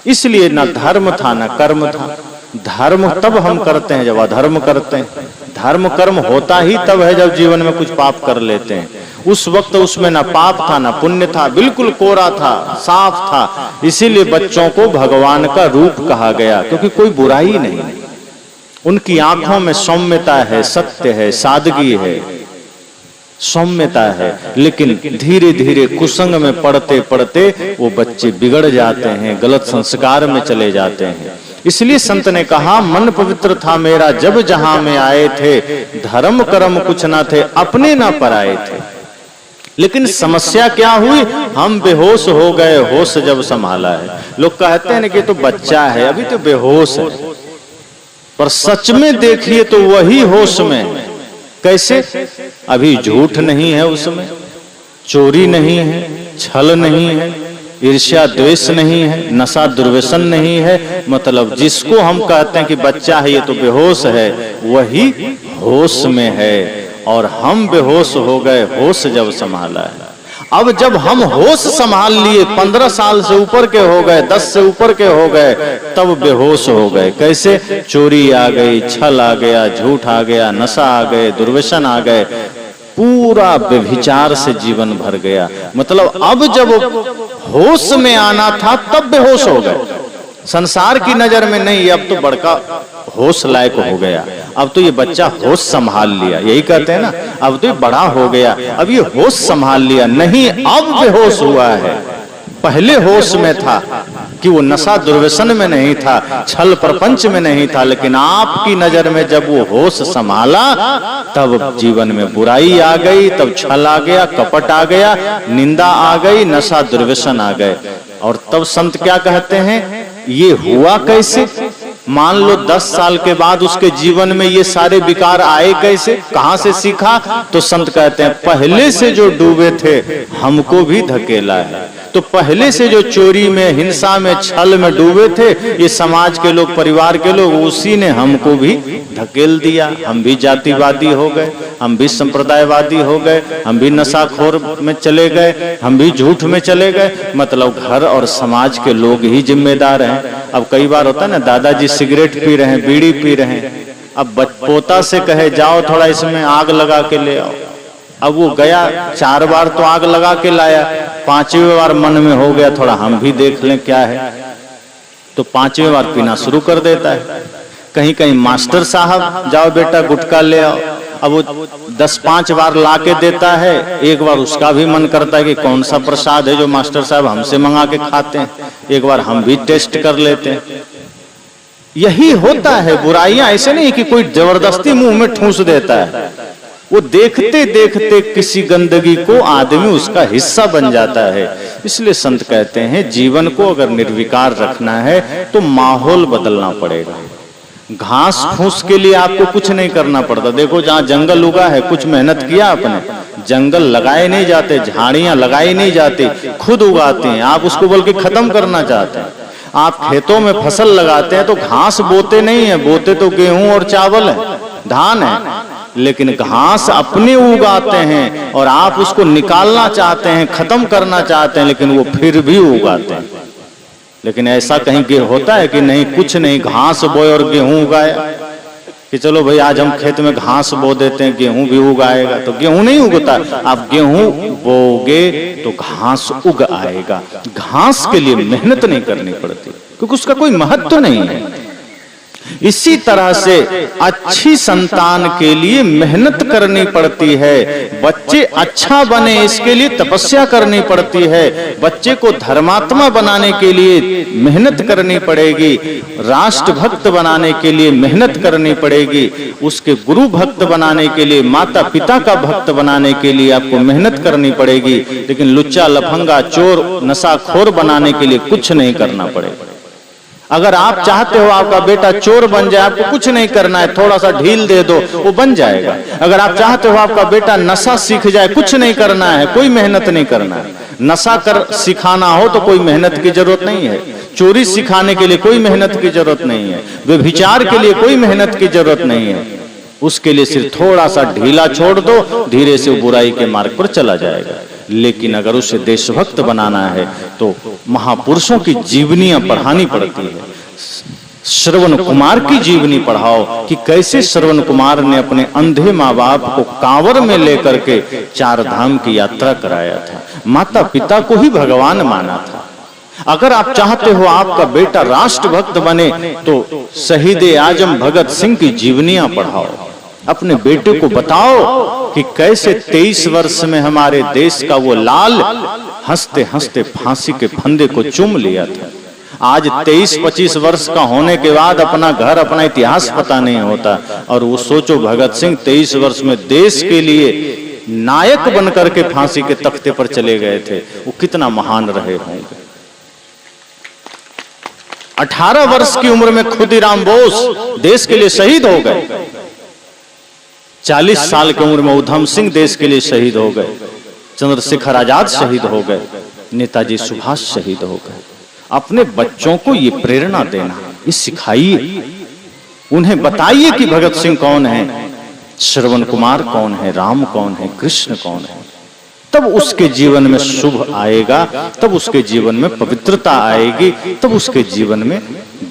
इसलिए न धर्म था न कर्म था। धर्म तब हम करते हैं जब अधर्म करते हैं, धर्म कर्म होता ही तब है जब जीवन में कुछ पाप कर लेते हैं। उस वक्त उसमें ना पाप था ना पुण्य था, बिल्कुल कोरा था, साफ था। इसीलिए बच्चों को भगवान का रूप कहा गया, क्योंकि कोई बुराई नहीं, उनकी आंखों में सौम्यता है, सत्य है, सादगी है, सौम्यता है। लेकिन धीरे धीरे कुसंग में पढ़ते पढ़ते वो बच्चे बिगड़ जाते हैं, गलत संस्कार में चले जाते हैं। इसलिए संत ने कहा मन पवित्र था मेरा जब जहां में आए थे, धर्म कर्म कुछ ना थे, अपने ना पराए थे। लेकिन समस्या क्या हुई, हम बेहोश हो गए, होश जब संभाला है। लोग कहते हैं ना कि तो बच्चा है, अभी तो बेहोश है, पर सच में देखिए तो वही होश में। कैसे? अभी झूठ नहीं है उसमें, चोरी नहीं है, छल नहीं है, ईर्ष्या द्वेष नहीं है, नशा दुर्व्यसन नहीं है। मतलब जिसको हम कहते हैं कि बच्चा है ये तो बेहोश है, वही होश में है। और हम बेहोश हो गए, होश जब संभाला है। अब जब हम होश संभाल लिए, 15 साल से ऊपर के हो गए, 10 से ऊपर के हो गए, तब बेहोश हो गए। कैसे? चोरी आ गई, छल आ गया, झूठ आ गया, नशा आ गए, दुर्व्यसन आ गए, पूरा व्यभिचार से जीवन भर गया। मतलब अब जब होश में आना था तब बेहोश हो गए। संसार की नजर में नहीं, अब तो बड़का होश लायक हो गया, अब तो ये बच्चा होश संभाल लिया, यही कहते हैं ना, अब तो ये बड़ा हो गया, अब ये होश संभाल लिया। नहीं, अब बेहोश हुआ है। पहले होश में था कि वो नशा दुर्व्यसन में नहीं था, छल प्रपंच में नहीं था, लेकिन आपकी नजर में जब वो होश संभाला तब जीवन में बुराई आ गई, तब छल आ गया, कपट आ गया, निंदा आ गई, नशा दुर्व्यसन आ गए। और तब संत क्या कहते हैं, ये हुआ कैसे? मान लो 10 साल के बाद उसके जीवन में ये सारे विकार आए कैसे, कहां से सीखा? तो संत कहते हैं पहले से जो डूबे थे हमको भी धकेला है। तो पहले से जो चोरी में, हिंसा में, छल में डूबे थे ये समाज के लोग, परिवार के लोग, उसी ने हमको भी धकेल दिया। हम भी जातिवादी हो गए, हम भी संप्रदायवादी हो गए, हम भी नशाखोर में चले गए, हम भी झूठ में चले गए। मतलब घर और समाज के लोग ही जिम्मेदार हैं। अब कई बार होता है ना, दादाजी सिगरेट पी रहे हैं, बीड़ी पी रहे हैं, अब पोता से कहे जाओ थोड़ा इसमें आग लगा के ले आओ। अब वो गया, 4 बार तो आग लगा के लाया, 5वें बार मन में हो गया थोड़ा हम भी देख लें क्या है, तो 5वें बार पीना शुरू कर देता है। कहीं कहीं मास्टर साहब जाओ बेटा गुटखा ले आओ, अब वो 10-5 बार ला के देता है। एक बार उसका भी मन करता है कि कौन सा प्रसाद है जो मास्टर साहब हमसे मंगा के खाते हैं, एक बार हम भी टेस्ट कर लेते हैं। यही होता है बुराइयां, ऐसे नहीं कि कोई जबरदस्ती मुंह में ठूंस देता है, वो देखते देखते किसी गंदगी को आदमी उसका हिस्सा बन जाता है। इसलिए संत कहते हैं जीवन को अगर निर्विकार रखना है तो माहौल बदलना पड़ेगा। घास फूस के लिए आपको कुछ नहीं करना पड़ता। देखो जहां जंगल उगा है, कुछ मेहनत किया आपने, जंगल लगाए नहीं जाते, झाड़ियां लगाई नहीं जाती, खुद उगाते हैं। आप उसको बोल के खत्म करना चाहते हैं। आप खेतों में फसल लगाते हैं तो घास बोते नहीं है, बोते तो गेहूं और चावल है, धान है, लेकिन घास अपने उगाते हैं और आप उसको निकालना चाहते हैं, खत्म करना चाहते हैं, लेकिन वो फिर भी उगाते हैं। लेकिन ऐसा कहीं होता है कि नहीं, कुछ नहीं, घास बोए और गेहूं उगाया कि चलो भाई आज हम खेत में घास बो देते हैं, गेहूं भी उगाएगा। तो गेहूं नहीं उगता, आप गेहूं बोगे तो घास उग आएगा। घास के लिए मेहनत नहीं करनी पड़ती क्योंकि उसका कोई महत्व नहीं है। इसी तरह से अच्छी संतान के लिए मेहनत करनी पड़ती है। बच्चे अच्छा बने इसके लिए तपस्या करनी पड़ती है। बच्चे को धर्मात्मा बनाने के लिए मेहनत करनी पड़ेगी। राष्ट्रभक्त बनाने के लिए मेहनत करनी पड़ेगी। उसके गुरु भक्त बनाने के लिए, माता पिता का भक्त बनाने के लिए आपको मेहनत करनी पड़ेगी। लेकिन लुच्चा, लफंगा, चोर, नशाखोर बनाने के लिए कुछ नहीं करना पड़ेगा। अगर आप चाहते हो आपका बेटा चोर बन जाए, आपको कुछ नहीं करना है, थोड़ा सा ढील दे दो, वो बन जाएगा। अगर आप चाहते हो आपका बेटा नशा सीख जाए, कुछ नहीं करना है, कोई मेहनत नहीं करना है। नशा कर सिखाना हो तो कोई मेहनत की जरूरत नहीं है। चोरी सिखाने के लिए कोई मेहनत की जरूरत नहीं है। व्यभिचार के लिए कोई मेहनत की जरूरत नहीं है। उसके लिए सिर्फ थोड़ा सा ढीला छोड़ दो, धीरे से वो बुराई के मार्ग पर चला जाएगा। लेकिन अगर उसे देशभक्त बनाना है तो महापुरुषों की जीवनियां पढ़ानी पड़ती है। श्रवण कुमार की जीवनी पढ़ाओ कि कैसे श्रवण कुमार ने अपने अंधे माँ बाप को कांवर में लेकर के 4 धाम की यात्रा कराया था। माता पिता को ही भगवान माना था। अगर आप चाहते हो आपका बेटा राष्ट्रभक्त बने तो शहीद आजम भगत सिंह की जीवनियां पढ़ाओ। अपने बेटे को बताओ कि कैसे 23 वर्ष में हमारे देश का वो लाल हंसते हंसते फांसी के फंदे को चूम लिया था। आज 23-25 वर्ष का होने के बाद अपना घर, अपना इतिहास पता नहीं होता। और वो सोचो, भगत सिंह 23 वर्ष में देश के लिए नायक बनकर के फांसी के तख्ते पर चले गए थे। वो कितना महान रहे होंगे। 18 वर्ष की उम्र में खुदीराम बोस देश के लिए शहीद हो गए। 40 साल की उम्र में उधम सिंह देश के लिए शहीद हो गए। चंद्रशेखर आजाद शहीद हो गए। नेताजी सुभाष शहीद हो गए। अपने बच्चों को ये प्रेरणा देना, ये सिखाइए, उन्हें बताइए कि भगत सिंह कौन है, श्रवण कुमार कौन है, राम कौन है, कृष्ण कौन है। तब उसके जीवन में शुभ आएगा, तब उसके जीवन में पवित्रता आएगी, तब उसके जीवन में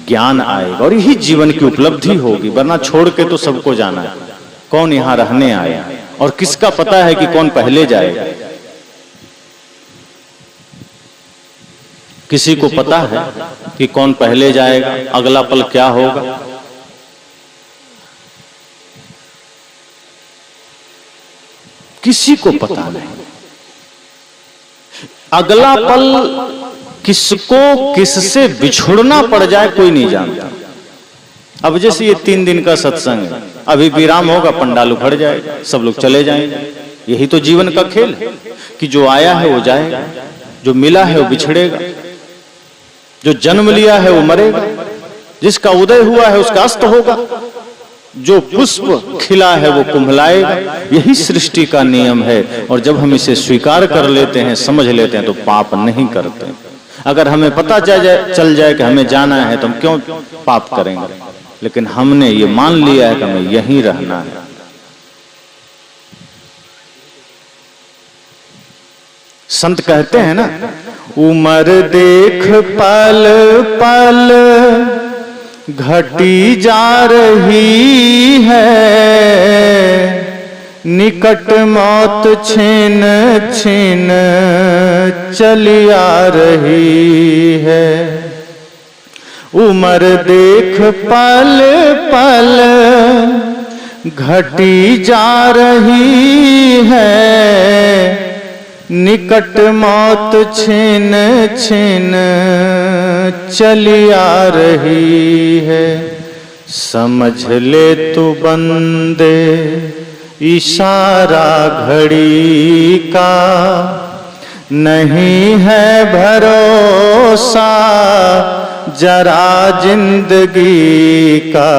ज्ञान आएगा और यही जीवन की उपलब्धि होगी। वरना छोड़ के तो सबको जाना है। कौन यहां रहने आया और किसका पता है कि कौन पहले जाएगा? किसी को पता है कि कौन पहले जाएगा, अगला पल क्या होगा? किसी को पता नहीं। अगला पल किसको किससे बिछुड़ना पड़ जाए कोई नहीं जानता। अब जैसे ये 3 दिन का सत्संग है, अभी विराम होगा, पंडाल उखड़ जाएगा, सब लोग चले जाएंगे। यही तो जीवन का खेल है कि जो आया है वो जाएगा, जो मिला है वो बिछड़ेगा, जो जन्म लिया है वो मरेगा, जिसका उदय हुआ है उसका अस्त होगा, जो पुष्प खिला है वो कुम्हलाएगा। यही सृष्टि का नियम है। और जब हम इसे स्वीकार कर लेते हैं, समझ लेते हैं, तो पाप नहीं करते। अगर हमें पता चल जाए कि हमें जाना है तो हम क्यों पाप करेंगे? लेकिन हमने ये मान लिया है कि हमें यहीं रहना है। संत कहते हैं ना, उम्र देख पल पल घटी जा रही है, निकट मौत छिन छिन चली आ रही है। उम्र देख पल पल घटी जा रही है, निकट मौत छिन छिन चली आ रही है। समझ ले तू बंदे इशारा घड़ी का, नहीं है भरोसा जरा जिंदगी का।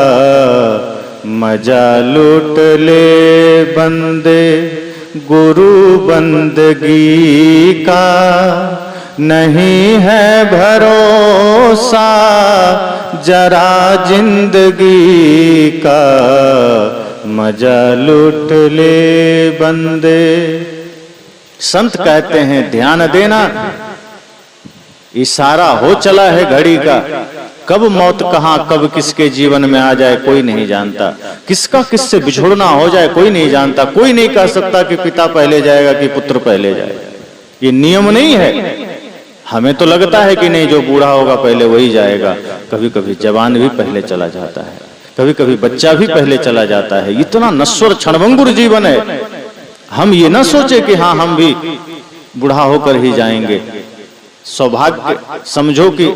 मजा लूट ले बंदे गुरु बंदगी का, नहीं है भरोसा जरा जिंदगी का। मजा लूट ले बंदे। संत कहते हैं ध्यान देना, इशारा हो चला है घड़ी का। कब मौत कहां कब किसके जीवन में आ जाए कोई नहीं जानता। किसका किससे बिछुड़ना हो जाए कोई नहीं जानता। कोई नहीं कह सकता कि पिता पहले जाएगा कि पुत्र पहले जाएगा। ये नियम नहीं है। हमें तो लगता है कि नहीं, जो बूढ़ा होगा पहले वही जाएगा। कभी कभी जवान भी पहले चला जाता है, कभी कभी बच्चा भी पहले चला जाता है। इतना नश्वर क्षणभंगुर जीवन है। हम ये ना सोचे कि हाँ हम भी बूढ़ा होकर ही जाएंगे। सौभाग्य समझो कि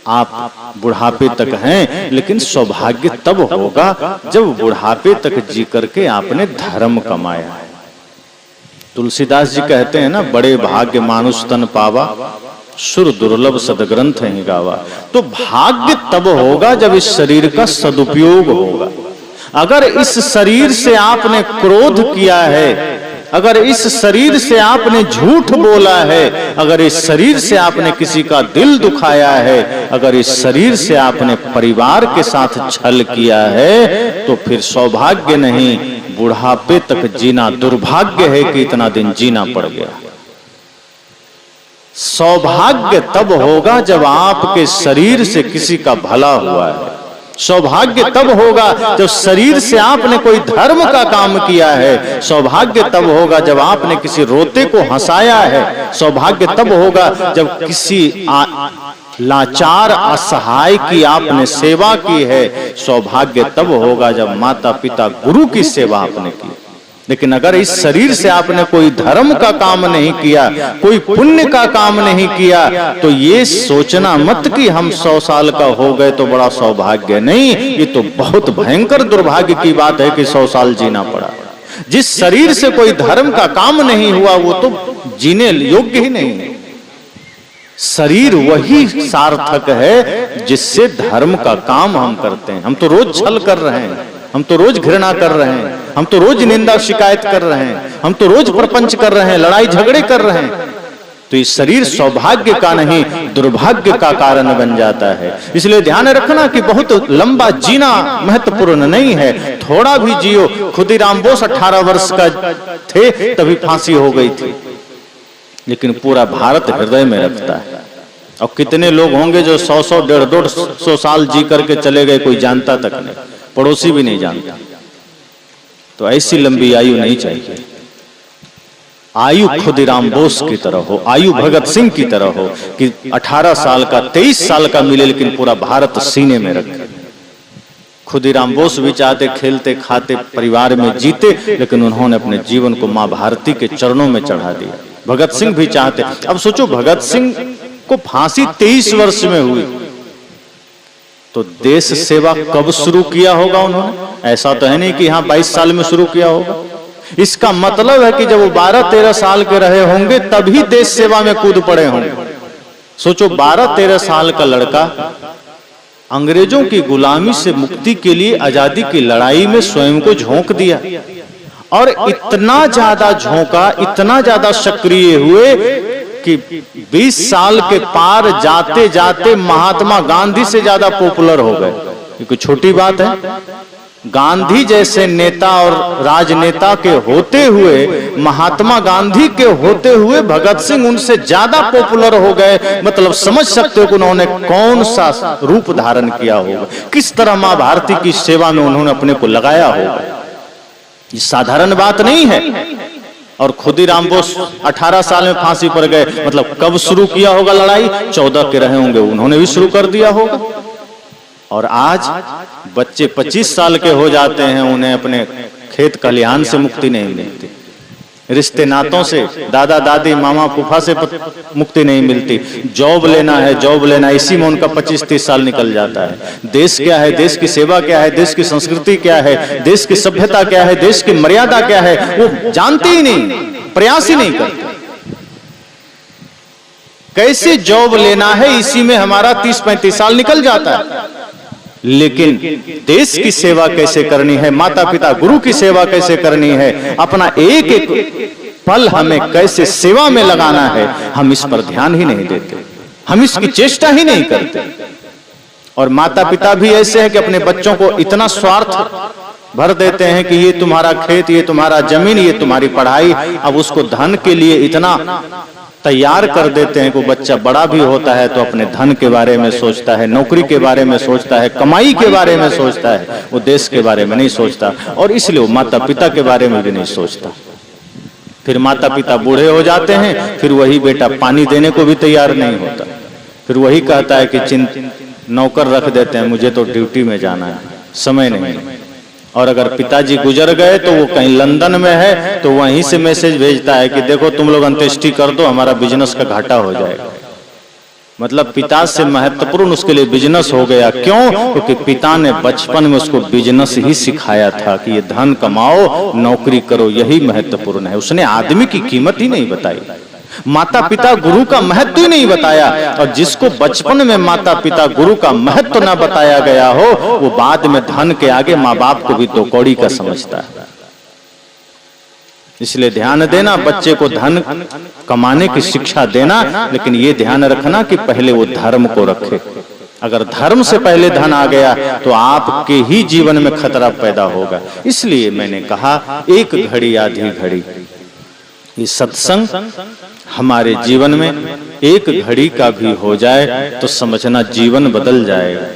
आप बुढ़ापे तक हैं, लेकिन सौभाग्य तब होगा जब बुढ़ापे तक जी करके आपने धर्म कमाया है। तुलसीदास जी कहते हैं ना, बड़े भाग्य मानुष तन पावा, सुर दुर्लभ सदग्रंथ ही गावा। तो भाग्य तब होगा जब इस शरीर का सदुपयोग होगा। अगर इस शरीर से आपने क्रोध किया है, अगर इस शरीर से आपने झूठ बोला है, अगर इस शरीर से आपने किसी का दिल दुखाया है, अगर इस शरीर से आपने परिवार के साथ छल किया है, तो फिर सौभाग्य नहीं, बुढ़ापे तक जीना दुर्भाग्य है कि इतना दिन जीना पड़ गया। सौभाग्य तब होगा जब आपके शरीर से किसी का भला हुआ है। सौभाग्य तब होगा जब शरीर से आपने कोई धर्म का काम किया है। सौभाग्य तब होगा जब आपने किसी रोते को हंसाया है। सौभाग्य तब होगा जब किसी लाचार असहाय की आपने सेवा की है। सौभाग्य तब होगा जब माता पिता गुरु की सेवा आपने की। लेकिन अगर इस शरीर से आपने कोई धर्म का काम नहीं किया, कोई पुण्य का काम नहीं किया, तो ये सोचना मत कि हम 100 साल का हो गए तो बड़ा सौभाग्य। नहीं, ये तो बहुत भयंकर दुर्भाग्य की बात है कि 100 साल जीना पड़ा। जिस शरीर से कोई धर्म का काम नहीं हुआ वो तो जीने योग्य ही नहीं है। शरीर वही सार्थक है जिससे धर्म का काम हम करते हैं। हम तो रोज छल कर रहे हैं, हम तो रोज घृणा कर रहे हैं, हम तो रोज निंदा शिकायत कर रहे हैं, हम तो रोज प्रपंच कर रहे हैं, लड़ाई झगड़े कर रहे हैं। तो ये शरीर सौभाग्य का नहीं, दुर्भाग्य का कारण बन जाता है। इसलिए ध्यान रखना कि बहुत लंबा जीना महत्वपूर्ण नहीं है, थोड़ा भी जियो। खुदीराम बोस 18 वर्ष का थे तभी फांसी हो गई थी, लेकिन पूरा भारत हृदय में रखता है। और कितने लोग होंगे जो 100-100, 150-100 साल जी करके चले गए, कोई जानता तक नहीं, पड़ोसी भी नहीं जानता। तो ऐसी लंबी आयु नहीं चाहिए। आयु खुदीराम बोस की तरह हो, आयु भगत सिंह की तरह हो कि 18 साल का, 23 साल का मिले लेकिन पूरा भारत सीने में रखे। खुदीराम बोस भी चाहते खेलते खाते परिवार में जीते, लेकिन उन्होंने अपने जीवन को मां भारती के चरणों में चढ़ा दिया। भगत सिंह भी चाहते। अब सोचो, भगत सिंह को फांसी 23 वर्ष में हुई, तो देश सेवा कब शुरू किया होगा उन्होंने? ऐसा तो है नहीं कि यहाँ 22 साल में शुरू किया होगा। इसका मतलब है कि जब वो 12-13 साल के रहे होंगे तभी देश सेवा में कूद पड़े होंगे। सोचो, 12-13 साल का लड़का अंग्रेजों की गुलामी से मुक्ति के लिए आजादी की लड़ाई में स्वयं को झोंक दिया, और इतना ज्यादा झोंका, इतना ज्यादा सक्रिय हुए कि 20 साल के पार जाते जाते महात्मा गांधी से ज्यादा पॉपुलर हो गए। ये कोई छोटी बात है? गांधी जैसे नेता और राजनेता के होते हुए, महात्मा गांधी के होते हुए भगत सिंह उनसे ज्यादा पॉपुलर हो गए। मतलब समझ सकते हो कि उन्होंने कौन सा रूप धारण किया होगा, किस तरह मां भारती की सेवा में उन्होंने अपने को लगाया होगा। ये साधारण बात नहीं है। और खुदीराम बोस 18 साल में फांसी पर गए, मतलब कब शुरू किया होगा लड़ाई? 14 के रहे होंगे, उन्होंने भी शुरू कर दिया होगा। और आज बच्चे 25 साल के हो जाते हैं, उन्हें अपने खेत खलिहान से मुक्ति नहीं मिलती, रिश्ते नातों से, दादा दादी मामा फूफा से मुक्ति नहीं मिलती। जॉब लेना है, जॉब लेना, इसी में उनका 25-30 साल निकल जाता है। देश क्या है, देश की सेवा क्या है, देश की संस्कृति क्या है, देश की सभ्यता क्या है, देश की मर्यादा क्या है, वो जानते ही नहीं, प्रयास ही नहीं करते। कैसे जॉब लेना है, इसी में हमारा 30-35 साल निकल जाता है। लेकिन देश की सेवा कैसे करनी है, माता पिता गुरु की सेवा कैसे करनी है, अपना एक एक पल हमें कैसे सेवा में लगाना है, हम इस पर ध्यान ही नहीं देते, हम इसकी चेष्टा ही नहीं करते। और माता पिता भी ऐसे हैं कि अपने बच्चों को इतना स्वार्थ भर देते हैं कि ये तुम्हारा खेत, ये तुम्हारा जमीन, ये तुम्हारी पढ़ाई। अब उसको धन के लिए इतना तैयार कर देते हैं कि बच्चा बड़ा भी होता है तो अपने धन के बारे में सोचता है, नौकरी के बारे में सोचता है, कमाई के बारे में सोचता है, वो देश के बारे में नहीं सोचता। और इसलिए वो माता पिता के बारे में भी नहीं सोचता। फिर माता पिता बूढ़े हो जाते हैं, फिर वही बेटा पानी देने को भी तैयार नहीं होता, फिर वही कहता है कि नौकर रख देते हैं, मुझे तो ड्यूटी में जाना है, समय नहीं। और अगर पिताजी गुजर गए तो वो कहीं लंदन में है, तो वहीं से मैसेज भेजता है कि देखो तुम लोग अंत्येष्टि कर दो, हमारा बिजनेस का घाटा हो जाएगा। मतलब पिता से महत्वपूर्ण उसके लिए बिजनेस हो गया। क्यों? क्योंकि पिता ने बचपन में उसको बिजनेस ही सिखाया था कि ये धन कमाओ, नौकरी करो, यही महत्वपूर्ण है। उसने आदमी की कीमत ही नहीं बताई। माता पिता गुरु का महत्व ही नहीं बताया, और जिसको बचपन में माता पिता गुरु का महत्व ना बताया गया हो, वो बाद में धन के आगे माँ बाप को भी दो कौड़ी का समझता है। इसलिए ध्यान देना, बच्चे को धन कमाने की शिक्षा देना, लेकिन ये ध्यान रखना कि पहले वो धर्म को रखे। अगर धर्म से पहले धन आ गया तो आपके ही जीवन में खतरा पैदा होगा। इसलिए मैंने कहा एक घड़ी आधी घड़ी, ये सत्संग हमारे जीवन में एक घड़ी का भी हो जाए तो समझना जीवन बदल जाएगा।